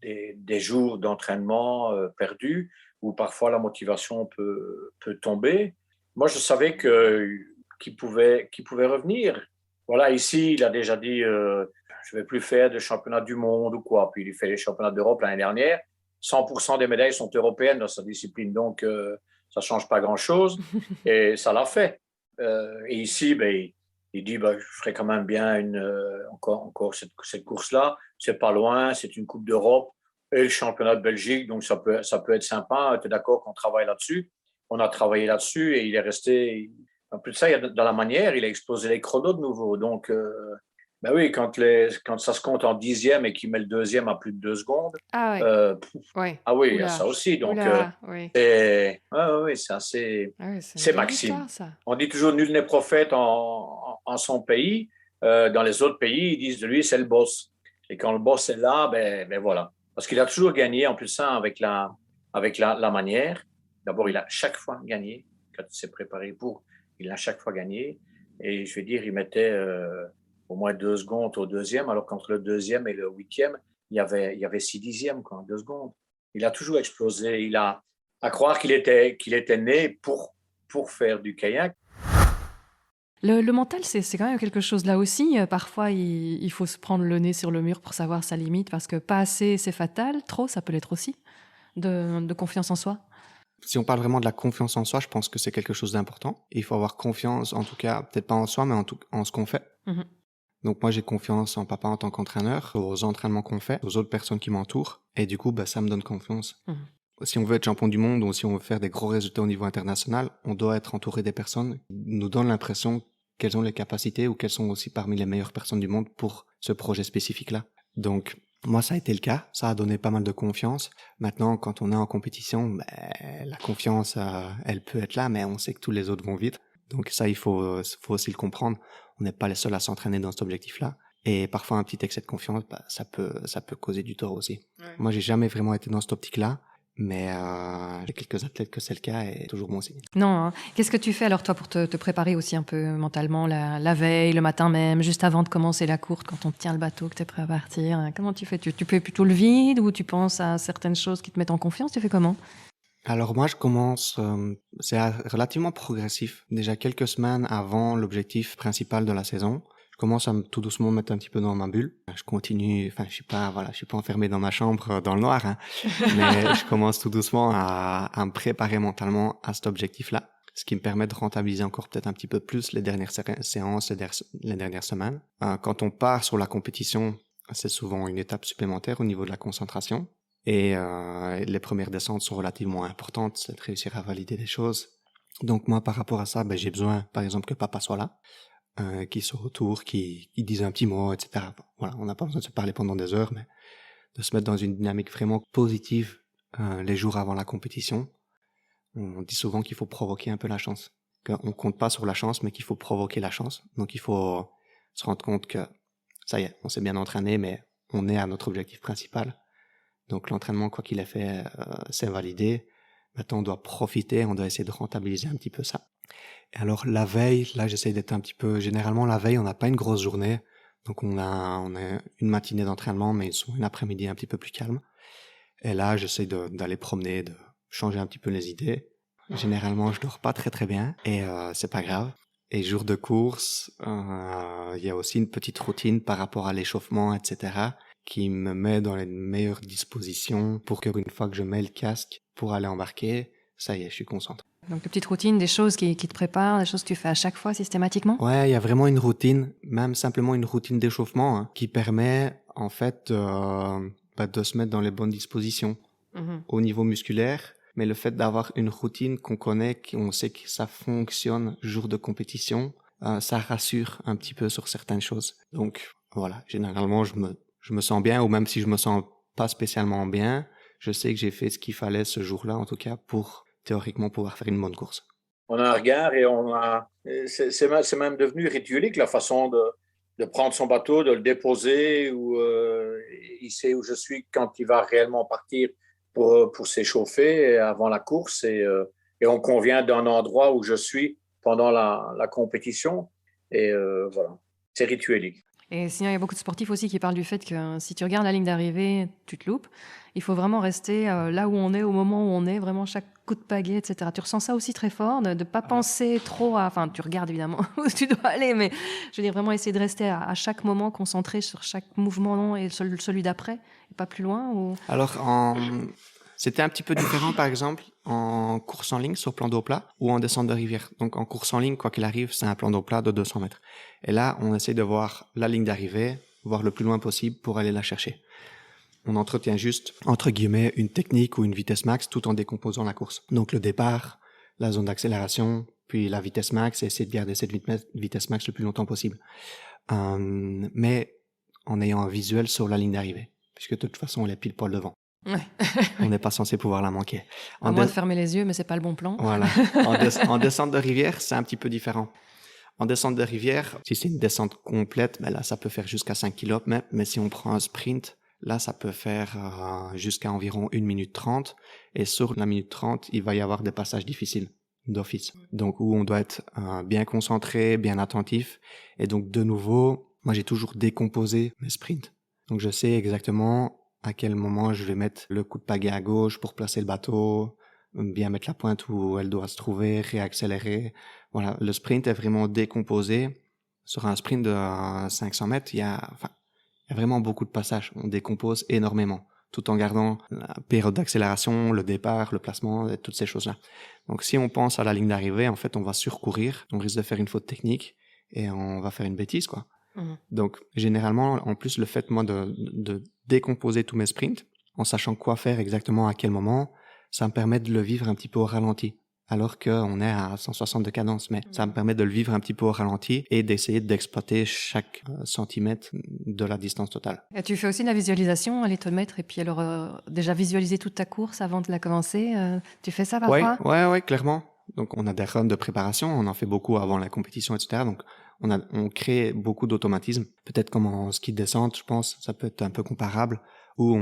des jours d'entraînement perdus, où parfois la motivation peut tomber. Moi, je savais qu'il pouvait revenir. Voilà, ici, il a déjà dit je ne vais plus faire de championnat du monde ou quoi. Puis il fait les championnats d'Europe l'année dernière. 100% des médailles sont européennes dans sa discipline, donc ça ne change pas grand-chose. Et ça l'a fait. Et ici, il dit je ferai quand même bien encore cette course-là. C'est pas loin, c'est une Coupe d'Europe et le championnat de Belgique, donc ça peut être sympa. Tu es d'accord qu'on travaille là-dessus? On a travaillé là-dessus et il est resté. En plus de ça, dans la manière, il a explosé les chronos de nouveau. Donc, oui, quand ça se compte en dixième et qu'il met le deuxième à plus de 2 secondes. Ah ouais. Ouais. Ah oui, il y a ça aussi. Donc, oui. c'est assez. C'est Maxime. Victoire, ça. On dit toujours nul n'est prophète en son pays. Dans les autres pays, ils disent de lui, c'est le boss. Et quand le boss est là, ben voilà. Parce qu'il a toujours gagné, en plus ça, avec la manière. D'abord, il a chaque fois gagné. Quand il s'est préparé il a chaque fois gagné. Et je vais dire, il mettait au moins 2 secondes au deuxième, alors qu'entre le deuxième et le 8e, il y avait 6 dixièmes, 2 secondes. Il a toujours explosé. À croire qu'il était né pour faire du kayak. Le mental, c'est quand même quelque chose là aussi. Parfois, il faut se prendre le nez sur le mur pour savoir sa limite, parce que pas assez, c'est fatal. Trop, ça peut l'être aussi, de confiance en soi. Si on parle vraiment de la confiance en soi, je pense que c'est quelque chose d'important. Il faut avoir confiance, en tout cas, peut-être pas en soi, mais en ce qu'on fait. Mm-hmm. Donc moi, j'ai confiance en papa en tant qu'entraîneur, aux entraînements qu'on fait, aux autres personnes qui m'entourent. Et du coup, ça me donne confiance. Mm-hmm. Si on veut être champion du monde ou si on veut faire des gros résultats au niveau international, on doit être entouré des personnes qui nous donnent l'impression qu'elles ont les capacités ou qu'elles sont aussi parmi les meilleures personnes du monde pour ce projet spécifique-là. Donc, moi, ça a été le cas. Ça a donné pas mal de confiance. Maintenant, quand on est en compétition, la confiance, elle peut être là, mais on sait que tous les autres vont vite. Donc ça, il faut aussi le comprendre. On n'est pas les seuls à s'entraîner dans cet objectif-là. Et parfois, un petit excès de confiance, ça peut causer du tort aussi. Ouais. Moi, j'ai jamais vraiment été dans cette optique-là. Mais j'ai quelques athlètes que c'est le cas et toujours bon signe. Non, hein. Qu'est-ce que tu fais alors toi pour te préparer aussi un peu mentalement la veille, le matin même, juste avant de commencer la course, quand on te tient le bateau, que tu es prêt à partir? Comment tu fais? Tu fais plutôt le vide ou tu penses à certaines choses qui te mettent en confiance? Tu fais comment? Alors moi, je commence, c'est relativement progressif. Déjà quelques semaines avant l'objectif principal de la saison, je commence à tout doucement me mettre un petit peu dans ma bulle. Je continue, je suis pas enfermé dans ma chambre dans le noir, hein, mais je commence tout doucement à me préparer mentalement à cet objectif-là, ce qui me permet de rentabiliser encore peut-être un petit peu plus les dernières séances, les dernières semaines. Quand on part sur la compétition, c'est souvent une étape supplémentaire au niveau de la concentration. Et les premières descentes sont relativement importantes, c'est de réussir à valider des choses. Donc moi, par rapport à ça, j'ai besoin, par exemple, que papa soit là. Qui soit autour, qui dise un petit mot, etc. Voilà, on n'a pas besoin de se parler pendant des heures, mais de se mettre dans une dynamique vraiment positive les jours avant la compétition. On dit souvent qu'il faut provoquer un peu la chance. Qu'on compte pas sur la chance, mais qu'il faut provoquer la chance. Donc il faut se rendre compte que ça y est, on s'est bien entraîné, mais on est à notre objectif principal. Donc l'entraînement, quoi qu'il ait fait, c'est validé. Maintenant, on doit profiter, on doit essayer de rentabiliser un petit peu ça. Et alors, la veille, là, j'essaie d'être un petit peu... Généralement, la veille, on n'a pas une grosse journée. Donc, on a une matinée d'entraînement, mais une après-midi un petit peu plus calme. Et là, j'essaie d'aller promener, de changer un petit peu les idées. Généralement, je dors pas très très bien et c'est pas grave. Et jour de course, il y a aussi une petite routine par rapport à l'échauffement, etc., qui me met dans les meilleures dispositions pour qu'une fois que je mets le casque pour aller embarquer, ça y est, je suis concentré. Donc, de petites routines, des choses qui te préparent, des choses que tu fais à chaque fois systématiquement? Ouais, il y a vraiment une routine, même simplement une routine d'échauffement, hein, qui permet en fait de se mettre dans les bonnes dispositions au niveau musculaire. Mais le fait d'avoir une routine qu'on connaît, qu'on sait que ça fonctionne jour de compétition, ça rassure un petit peu sur certaines choses. Donc voilà, généralement je me sens bien, ou même si je me sens pas spécialement bien, je sais que j'ai fait ce qu'il fallait ce jour-là, en tout cas, pour théoriquement pouvoir faire une bonne course. On a un regard et c'est même devenu rituelique la façon de prendre son bateau, de le déposer, ou il sait où je suis quand il va réellement partir pour s'échauffer avant la course, et on convient d'un endroit où je suis pendant la compétition, et voilà, c'est rituelique. Et sinon, il y a beaucoup de sportifs aussi qui parlent du fait que si tu regardes la ligne d'arrivée, tu te loupes. Il faut vraiment rester là où on est, au moment où on est, vraiment chaque coup de pagaie, etc. Tu ressens ça aussi très fort, de ne pas penser trop à... Enfin, tu regardes évidemment où tu dois aller, mais je veux dire vraiment essayer de rester à chaque moment concentré sur chaque mouvement et celui d'après, et pas plus loin ou... Alors, c'était un petit peu différent, par exemple, en course en ligne sur plan d'eau plat ou en descente de rivière. Donc, en course en ligne, quoi qu'il arrive, c'est un plan d'eau plat de 200 mètres. Et là, on essaie de voir la ligne d'arrivée, voir le plus loin possible pour aller la chercher. On entretient juste, entre guillemets, une technique ou une vitesse max tout en décomposant la course. Donc, le départ, la zone d'accélération, puis la vitesse max, et essayer de garder cette vitesse max le plus longtemps possible. Mais en ayant un visuel sur la ligne d'arrivée, puisque de toute façon, elle est pile poil devant. Ouais. On n'est pas censé pouvoir la manquer. À moins de fermer les yeux, mais c'est pas le bon plan. Voilà. En descente de rivière, c'est un petit peu différent. En descente de rivière, si c'est une descente complète, ben là, ça peut faire jusqu'à 5 km. Mais si on prend un sprint, là, ça peut faire jusqu'à environ 1 minute 30. Et sur la minute 30, il va y avoir des passages difficiles d'office. Donc, où on doit être bien concentré, bien attentif. Et donc, de nouveau, moi, j'ai toujours décomposé mes sprints. Donc, je sais exactement à quel moment je vais mettre le coup de pagaie à gauche pour placer le bateau, bien mettre la pointe où elle doit se trouver, réaccélérer. Voilà, le sprint est vraiment décomposé. Sur un sprint de 500 mètres, il y a vraiment beaucoup de passages. On décompose énormément, tout en gardant la période d'accélération, le départ, le placement, et toutes ces choses-là. Donc, si on pense à la ligne d'arrivée, en fait, on va surcourir, on risque de faire une faute technique et on va faire une bêtise, quoi. Donc, généralement, en plus, le fait, moi, de décomposer tous mes sprints, en sachant quoi faire exactement à quel moment, ça me permet de le vivre un petit peu au ralenti. Alors qu'on est à 160 de cadence, mais ça me permet de le vivre un petit peu au ralenti et d'essayer d'exploiter chaque centimètre de la distance totale. Et tu fais aussi de la visualisation, aller te mettre et puis alors déjà visualiser toute ta course avant de la commencer. Tu fais ça parfois? Ouais, clairement. Donc, on a des runs de préparation, on en fait beaucoup avant la compétition, etc. Donc, on crée beaucoup d'automatismes. Peut-être comme en ski de descente, je pense, ça peut être un peu comparable, où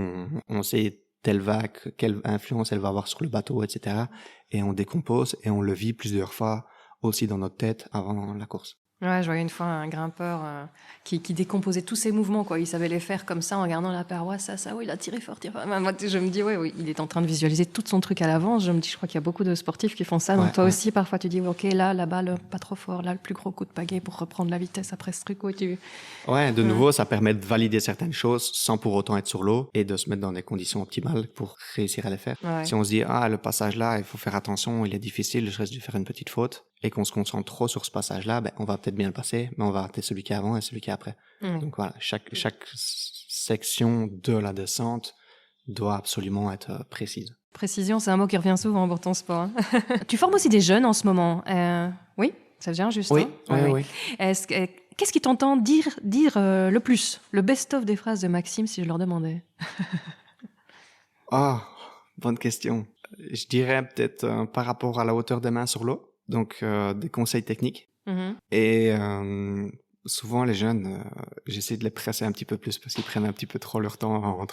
on sait telle vague, quelle influence elle va avoir sur le bateau, etc. Et on décompose et on le vit plusieurs fois aussi dans notre tête avant la course. Ouais, je voyais une fois un grimpeur qui décomposait tous ses mouvements, quoi. Il savait les faire comme ça en regardant la paroi, ça, oui, il a tiré fort. Moi, je me dis, oui, il est en train de visualiser tout son truc à l'avance. Je me dis, je crois qu'il y a beaucoup de sportifs qui font ça. Donc toi aussi, parfois, tu dis, ok, là, balle, pas trop fort, là, le plus gros coup de pagaie pour reprendre la vitesse après ce truc. Ouais, de nouveau, ça permet de valider certaines choses sans pour autant être sur l'eau et de se mettre dans des conditions optimales pour réussir à les faire. Ouais. Si on se dit, le passage là, il faut faire attention, il est difficile, je risque de faire une petite faute, et qu'on se concentre trop sur ce passage-là, on va peut-être bien le passer, mais on va rater celui qui est avant et celui qui est après. Donc voilà, chaque section de la descente doit absolument être précise. Précision, c'est un mot qui revient souvent pour ton sport. Tu formes aussi des jeunes en ce moment. Oui, ça vient juste. Oui, oui. Qu'est-ce qui t'entend dire le plus, le best-of des phrases de Maxime, si je leur demandais? Bonne question. Je dirais peut-être par rapport à la hauteur des mains sur l'eau. Donc, des conseils techniques. Et Souvent, les jeunes, j'essaie de les presser un petit peu plus parce qu'ils prennent un petit peu trop leur temps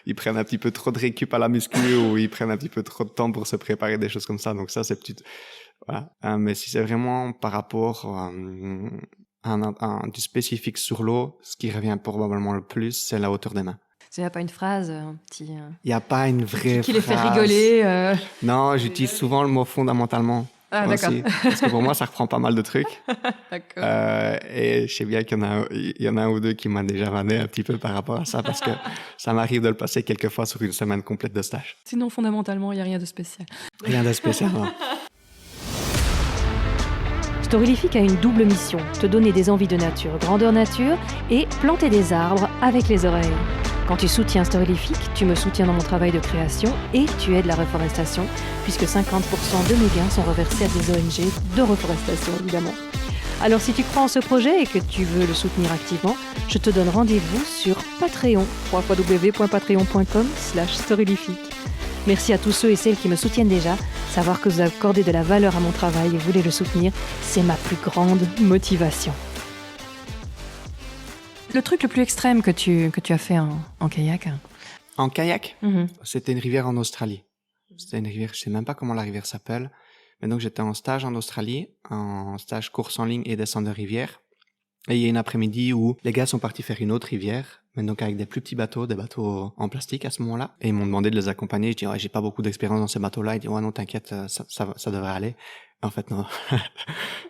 ils prennent un petit peu trop de récup à la muscu ou ils prennent un petit peu trop de temps pour se préparer, des choses comme ça. Donc ça, c'est voilà. Mais si c'est vraiment par rapport du spécifique sur l'eau, ce qui revient probablement le plus, c'est la hauteur des mains. Il n'y a pas une phrase, un petit... Il n'y a pas une vraie qui les fait phrase. rigoler. Non, j'utilise souvent le mot fondamentalement. Ah, aussi, d'accord. parce que pour moi, ça reprend pas mal de trucs. D'accord. Et je sais bien qu'il y en a un ou deux qui m'a déjà vanné un petit peu par rapport à ça, parce que ça m'arrive de le passer quelques fois sur une semaine complète de stage. Sinon, fondamentalement, il n'y a rien de spécial. Rien de spécial, non. Storylific a une double mission, te donner des envies de nature, grandeur nature, et planter des arbres avec les oreilles. Quand tu soutiens Storylific, tu me soutiens dans mon travail de création et tu aides la reforestation, puisque 50% de mes gains sont reversés à des ONG de reforestation, évidemment. Alors si tu crois en ce projet et que tu veux le soutenir activement, je te donne rendez-vous sur Patreon, www.patreon.com/Storylific. Merci à tous ceux et celles qui me soutiennent déjà. Savoir que vous accordez de la valeur à mon travail et voulez le soutenir, c'est ma plus grande motivation. Le truc le plus extrême que tu as fait en kayak? En kayak, C'était une rivière en Australie. C'était une rivière, je sais même pas comment la rivière s'appelle. Mais donc j'étais en stage en Australie, en stage course en ligne et descente de rivière. Et il y a une après-midi où les gars sont partis faire une autre rivière, mais donc avec des plus petits bateaux, des bateaux en plastique à ce moment-là. Et ils m'ont demandé de les accompagner. Je dis, ouais, j'ai pas beaucoup d'expérience dans ces bateaux-là. Ils disent, ouais, non, t'inquiète, ça devrait aller. En fait, non.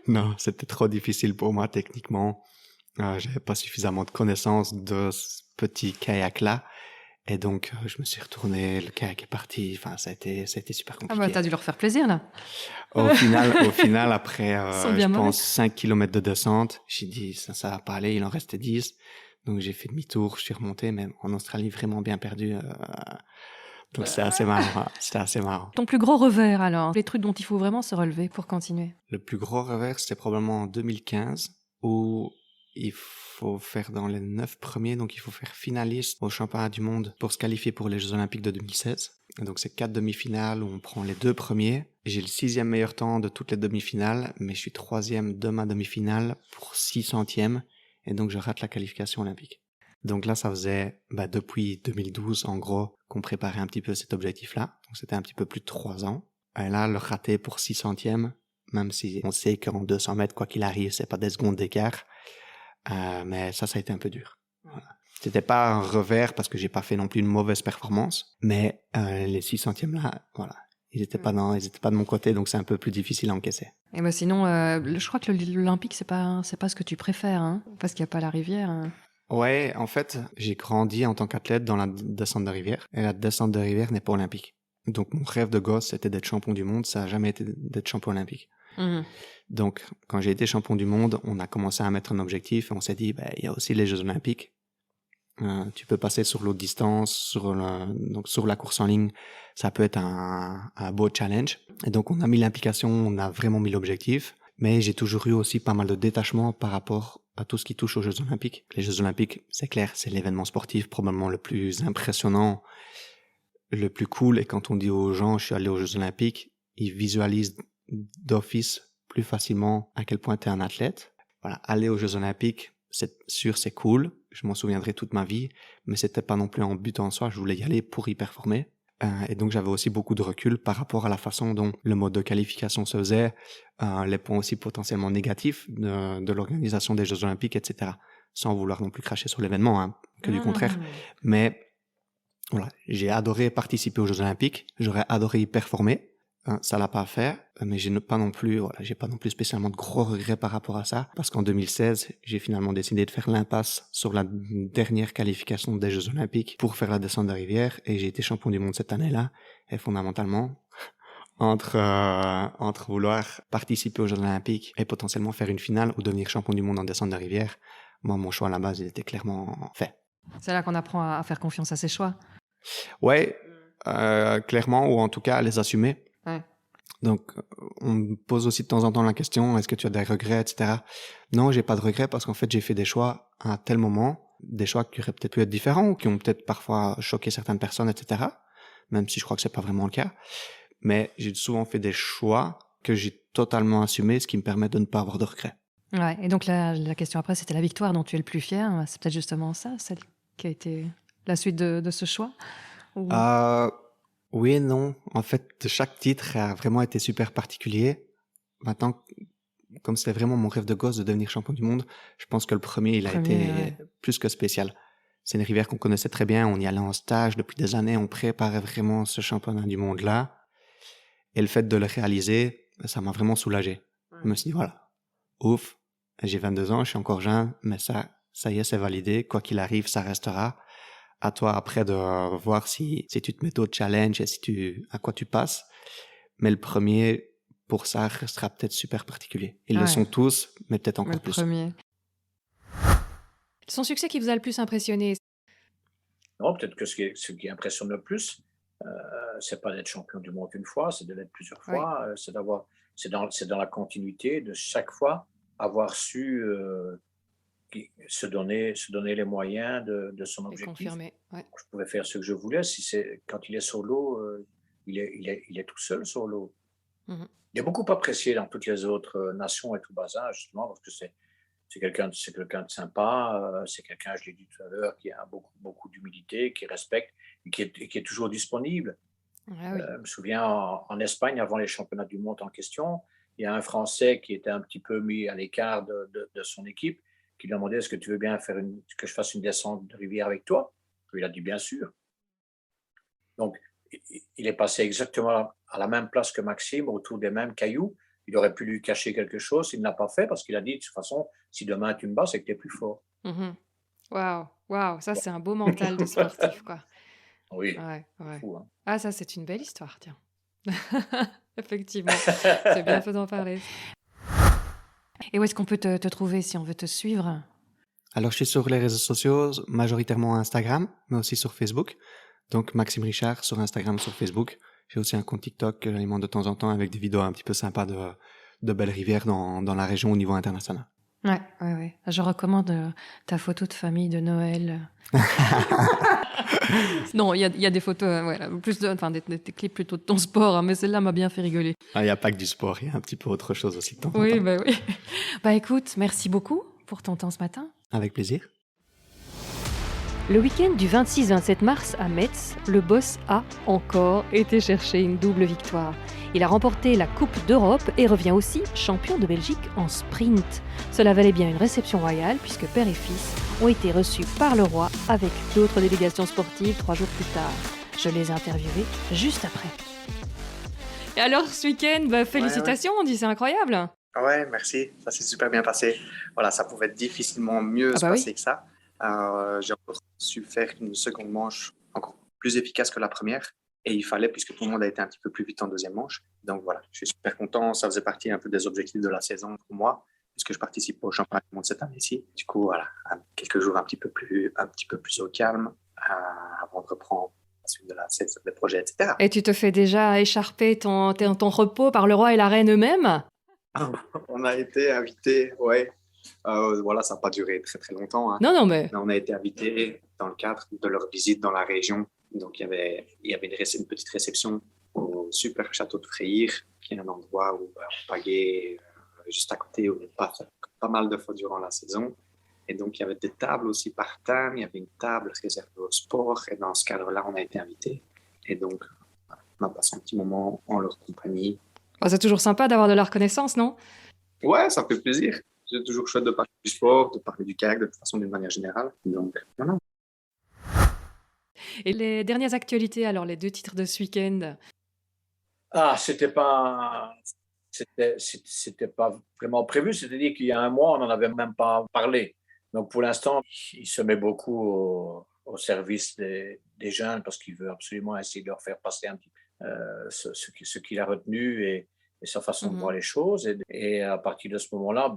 Non, c'était trop difficile pour moi techniquement. J'avais pas suffisamment de connaissances de ce petit kayak-là. Et donc, je me suis retourné, le kayak est parti. Enfin, ça a été super compliqué. Ah bah, t'as dû leur faire plaisir, là. Au final, après, je pense 5 km de descente, j'ai dit, ça va pas aller, il en restait 10. Donc, j'ai fait demi-tour, je suis remonté, mais en Australie, vraiment bien perdu. Donc, c'était assez marrant. Ton plus gros revers, alors? Les trucs dont il faut vraiment se relever pour continuer. Le plus gros revers, c'était probablement en 2015, où il faut faire dans les 9 premiers, donc il faut faire finaliste au championnat du monde pour se qualifier pour les Jeux Olympiques de 2016. Et donc c'est 4 demi-finales où on prend les 2 premiers. J'ai le 6e meilleur temps de toutes les demi-finales, mais je suis 3e de ma demi-finale pour 600e, et donc je rate la qualification olympique. Donc là, ça faisait depuis 2012, en gros, qu'on préparait un petit peu cet objectif-là. Donc c'était un petit peu plus de 3 ans. Et là, le rater pour 600e, même si on sait qu'en 200 mètres, quoi qu'il arrive, c'est pas des secondes d'écart. Mais ça a été un peu dur. Voilà. C'était pas un revers parce que j'ai pas fait non plus une mauvaise performance, mais les 600e là, voilà, ils étaient pas de mon côté, donc c'est un peu plus difficile à encaisser. Et ben sinon, je crois que l'Olympique c'est pas ce que tu préfères, hein, parce qu'il y a pas la rivière. Hein. Ouais, en fait, j'ai grandi en tant qu'athlète dans la descente de rivière, et la descente de rivière n'est pas olympique. Donc mon rêve de gosse, c'était d'être champion du monde, ça a jamais été d'être champion olympique. Donc, quand j'ai été champion du monde, on a commencé à mettre un objectif et on s'est dit, il y a aussi les Jeux Olympiques. Tu peux passer sur l'autre distance, donc sur la course en ligne, ça peut être un beau challenge. Et donc, on a mis l'implication, on a vraiment mis l'objectif. Mais j'ai toujours eu aussi pas mal de détachement par rapport à tout ce qui touche aux Jeux Olympiques. Les Jeux Olympiques, c'est clair, c'est l'événement sportif probablement le plus impressionnant, le plus cool. Et quand on dit aux gens, je suis allé aux Jeux Olympiques, ils visualisent d'office plus facilement à quel point tu es un athlète. Voilà, aller aux Jeux Olympiques, c'est sûr, c'est cool. Je m'en souviendrai toute ma vie, mais c'était pas non plus un but en soi. Je voulais y aller pour y performer. Et donc, j'avais aussi beaucoup de recul par rapport à la façon dont le mode de qualification se faisait, les points aussi potentiellement négatifs de l'organisation des Jeux Olympiques, etc. Sans vouloir non plus cracher sur l'événement, hein, que du contraire. Mais voilà, j'ai adoré participer aux Jeux Olympiques. J'aurais adoré y performer. Ça l'a pas fait, mais j'ai pas non plus spécialement de gros regrets par rapport à ça, parce qu'en 2016, j'ai finalement décidé de faire l'impasse sur la dernière qualification des Jeux Olympiques pour faire la descente de rivière, et j'ai été champion du monde cette année-là, et fondamentalement, entre vouloir participer aux Jeux Olympiques et potentiellement faire une finale ou devenir champion du monde en descente de rivière, moi, mon choix à la base, il était clairement fait. C'est là qu'on apprend à faire confiance à ses choix. Ouais, clairement, ou en tout cas à les assumer. Ouais. Donc, on me pose aussi de temps en temps la question, est-ce que tu as des regrets, etc. Non, j'ai pas de regrets parce qu'en fait, j'ai fait des choix à un tel moment, des choix qui auraient peut-être pu être différents ou qui ont peut-être parfois choqué certaines personnes, etc. Même si je crois que c'est pas vraiment le cas. Mais j'ai souvent fait des choix que j'ai totalement assumés, ce qui me permet de ne pas avoir de regrets. Ouais. Et donc la question après, c'était la victoire dont tu es le plus fier. C'est peut-être justement ça, celle qui a été la suite de ce choix ou... Euh, oui et non. En fait, chaque titre a vraiment été super particulier. Maintenant, comme c'était vraiment mon rêve de gosse de devenir champion du monde, je pense que le premier, il a été ouais. plus que spécial. C'est une rivière qu'on connaissait très bien. On y allait en stage depuis des années. On préparait vraiment ce championnat du monde-là. Et le fait de le réaliser, ça m'a vraiment soulagé. Je me suis dit, voilà, ouf, j'ai 22 ans, je suis encore jeune, mais ça y est, c'est validé. Quoi qu'il arrive, ça restera. À toi après de voir si tu te mets au challenge et à quoi tu passes. Mais le premier, pour ça, restera peut-être super particulier. Ils le sont tous, mais peut-être encore plus. Premier. Son succès qui vous a le plus impressionné? Non, peut-être que ce qui impressionne le plus, c'est pas d'être champion du monde une fois, c'est de l'être plusieurs fois. C'est dans la continuité de chaque fois avoir su se donner les moyens de son objectif. Confirmé. Ouais. Je pouvais faire ce que je voulais. Quand il est solo, il est tout seul sur l'eau. Mhm. Il est beaucoup apprécié dans toutes les autres nations et tout bazar, justement, parce que c'est quelqu'un de sympa, c'est quelqu'un, je l'ai dit tout à l'heure, qui a beaucoup d'humilité, qui respecte et qui est toujours disponible. Ah oui. Je me souviens en Espagne, avant les championnats du monde en question, il y a un Français qui était un petit peu mis à l'écart de son équipe, qui lui a demandé: est-ce que tu veux bien que je fasse une descente de rivière avec toi? Il a dit bien sûr. Donc, il est passé exactement à la même place que Maxime, autour des mêmes cailloux. Il aurait pu lui cacher quelque chose, il ne l'a pas fait parce qu'il a dit: de toute façon, si demain tu me bats, c'est que tu es plus fort. Waouh, ça c'est un beau mental de sportif, quoi. Oui, Ouais. fou, hein. Ah, ça c'est une belle histoire, tiens. Effectivement, c'est bien fait d'en parler. Et où est-ce qu'on peut te trouver si on veut te suivre? Alors, je suis sur les réseaux sociaux, majoritairement Instagram, mais aussi sur Facebook. Donc, Maxime Richard sur Instagram, sur Facebook. J'ai aussi un compte TikTok que j'alimente de temps en temps avec des vidéos un petit peu sympas de belles rivières dans la région au niveau international. Ouais. Je recommande ta photo de famille de Noël. Non, il y a des photos, plus des clips plutôt de ton sport, hein, mais celle-là m'a bien fait rigoler. Il n'y a pas que du sport, il y a un petit peu autre chose aussi de temps en temps. Oui. Bah écoute, merci beaucoup pour ton temps ce matin. Avec plaisir. Le week-end du 26-27 mars à Metz, le boss a encore été chercher une double victoire. Il a remporté la Coupe d'Europe et revient aussi champion de Belgique en sprint. Cela valait bien une réception royale puisque père et fils ont été reçus par le roi avec d'autres délégations sportives 3 jours plus tard. Je les ai interviewés juste après. Et alors ce week-end, félicitations, on dit c'est incroyable. Ouais, merci, ça s'est super bien passé. Voilà, ça pouvait difficilement mieux se passer que ça. J'ai encore su faire une seconde manche encore plus efficace que la première. Et il fallait, puisque tout le monde a été un petit peu plus vite en deuxième manche. Donc voilà, je suis super content. Ça faisait partie un peu des objectifs de la saison pour moi, puisque je participe au championnat du monde cette année-ci. Du coup, voilà, quelques jours un petit peu plus au calme avant de reprendre la suite de des projets, etc. Et tu te fais déjà écharper ton repos par le roi et la reine eux-mêmes? On a été invités, ouais. Voilà, ça n'a pas duré très très longtemps. Hein. Non, mais on a été invités dans le cadre de leur visite dans la région. Donc, il y avait une petite réception au super château de Freyr, qui est un endroit où on pagaie juste à côté, où on passe pas mal de fois durant la saison. Et donc, il y avait des tables aussi par thème. Il y avait une table réservée au sport. Et dans ce cadre-là, on a été invités. Et donc, on a passé un petit moment en leur compagnie. C'est toujours sympa d'avoir de la reconnaissance, non? Ouais, ça fait plaisir. C'est toujours chouette de parler du sport, de parler du kayak de toute façon d'une manière générale. Donc, voilà. Et les dernières actualités, alors les 2 titres de ce week-end? C'était pas vraiment prévu. C'est-à-dire qu'il y a un mois, on n'en avait même pas parlé. Donc pour l'instant, il se met beaucoup au service des jeunes parce qu'il veut absolument essayer de leur faire passer un petit ce qu'il a retenu et sa façon de voir les choses. Et à partir de ce moment-là,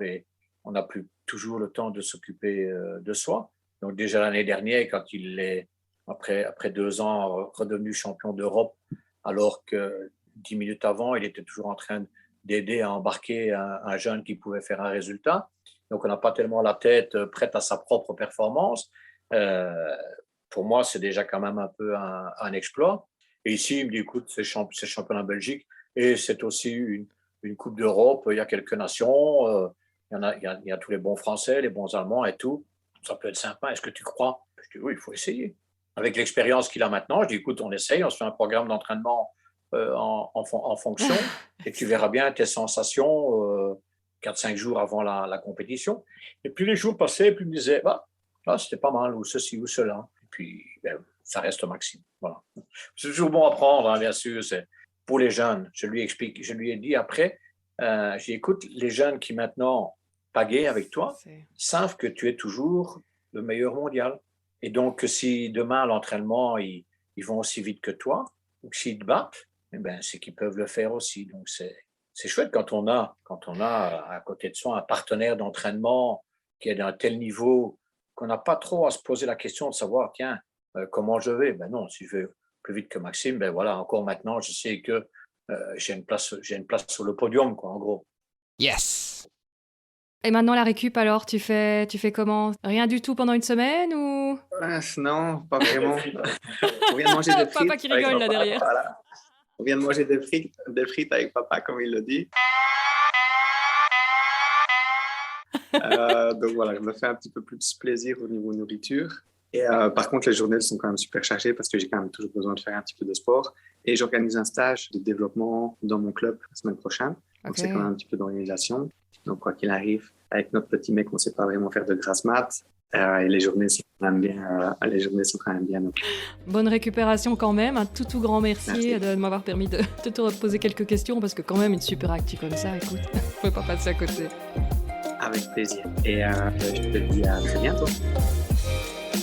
on n'a plus toujours le temps de s'occuper de soi. Donc déjà l'année dernière, quand il est, après 2 ans, redevenu champion d'Europe, alors que 10 minutes avant, il était toujours en train d'aider à embarquer un jeune qui pouvait faire un résultat. Donc on n'a pas tellement la tête prête à sa propre performance. Pour moi, c'est déjà quand même un peu un exploit. Et ici, il me dit, écoute, c'est championnat en Belgique et c'est aussi une Coupe d'Europe. Il y a quelques nations. il y a tous les bons Français, les bons Allemands et tout. Ça peut être sympa. Est-ce que tu crois? Je dis oui, il faut essayer. Avec l'expérience qu'il a maintenant, je dis écoute, on essaye, on se fait un programme d'entraînement en fonction et tu verras bien tes sensations 4-5 jours avant la compétition. Et plus les jours passaient, plus il me disait c'était pas mal, ou ceci ou cela. Et puis, ça reste Maxime. Voilà. C'est toujours bon à prendre, bien sûr. C'est pour les jeunes. Je lui ai dit après, j'ai dit, écoute, les jeunes qui maintenant pagaient avec toi savent que tu es toujours le meilleur mondial. Et donc, si demain, à l'entraînement, ils vont aussi vite que toi, ou que s'ils te battent, c'est qu'ils peuvent le faire aussi. Donc, c'est chouette quand on a à côté de soi un partenaire d'entraînement qui est d'un tel niveau qu'on n'a pas trop à se poser la question de savoir, tiens, comment je vais? Non, si je vais plus vite que Maxime, encore maintenant, je sais que j'ai une place sur le podium, quoi, en gros. Yes! Et maintenant, la récup, alors, tu fais comment? Rien du tout pendant une semaine ou? Non, pas vraiment. On vient de manger des frites. Papa qui rigole là derrière. Voilà. On vient de manger des frites avec papa, comme il le dit. Donc voilà, je me fais un petit peu plus plaisir au niveau nourriture. Et par contre, les journées sont quand même super chargées parce que j'ai quand même toujours besoin de faire un petit peu de sport. Et j'organise un stage de développement dans mon club la semaine prochaine. Donc c'est quand même un petit peu d'organisation. Donc quoi qu'il arrive, avec notre petit mec, on ne sait pas vraiment faire de grasse mat. Et les journées sont quand même bien. Donc. Bonne récupération quand même. Un tout grand merci de m'avoir permis de te reposer quelques questions parce que quand même une super actu comme ça, écoute, on ne pouvait pas passer à côté. Avec plaisir. Et je te dis à très bientôt.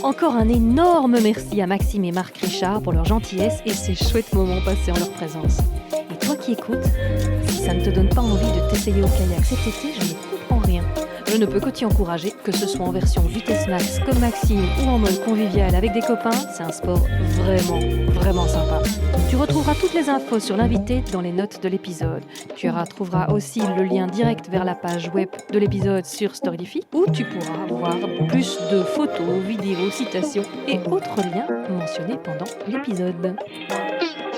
Encore un énorme merci à Maxime et Marc Richard pour leur gentillesse et ces chouettes moments passés en leur présence. Et toi qui écoutes, si ça ne te donne pas envie de t'essayer au kayak cet été, je ne comprends rien. Je ne peux que t'y encourager, que ce soit en version vitesse max comme Maxime ou en mode convivial avec des copains, c'est un sport vraiment sympa. Tu retrouveras toutes les infos sur l'invité dans les notes de l'épisode. Tu retrouveras aussi le lien direct vers la page web de l'épisode sur Storylific où tu pourras voir plus de photos, vidéos, citations et autres liens mentionnés pendant l'épisode.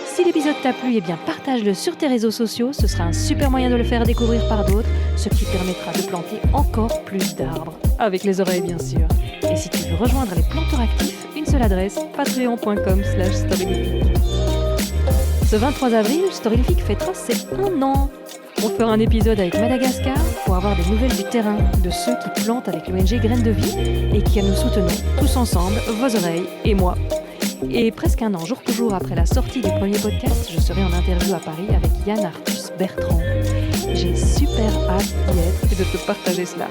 Si l'épisode t'a plu, partage-le sur tes réseaux sociaux, ce sera un super moyen de le faire découvrir par d'autres, ce qui permettra de planter encore plus d'arbres. Avec les oreilles bien sûr. Et si tu veux rejoindre les planteurs actifs, une seule adresse, patreon.com/Storylific. Ce 23 avril, Storylific fêtera ses 1 an. On fera un épisode avec Madagascar pour avoir des nouvelles du terrain de ceux qui plantent avec l'ONG Graines de Vie et qui nous soutenons tous ensemble, vos oreilles et moi. Et presque 1 an, jour pour jour après la sortie du premier podcast, je serai en interview à Paris avec Yann Arthus Bertrand. J'ai super hâte d'y être et de te partager cela.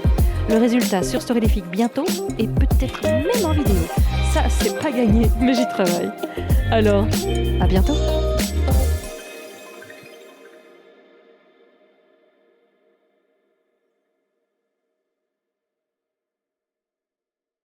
Le résultat sur Storylific bientôt et peut-être même en vidéo. Ça, c'est pas gagné, mais j'y travaille. Alors, à bientôt!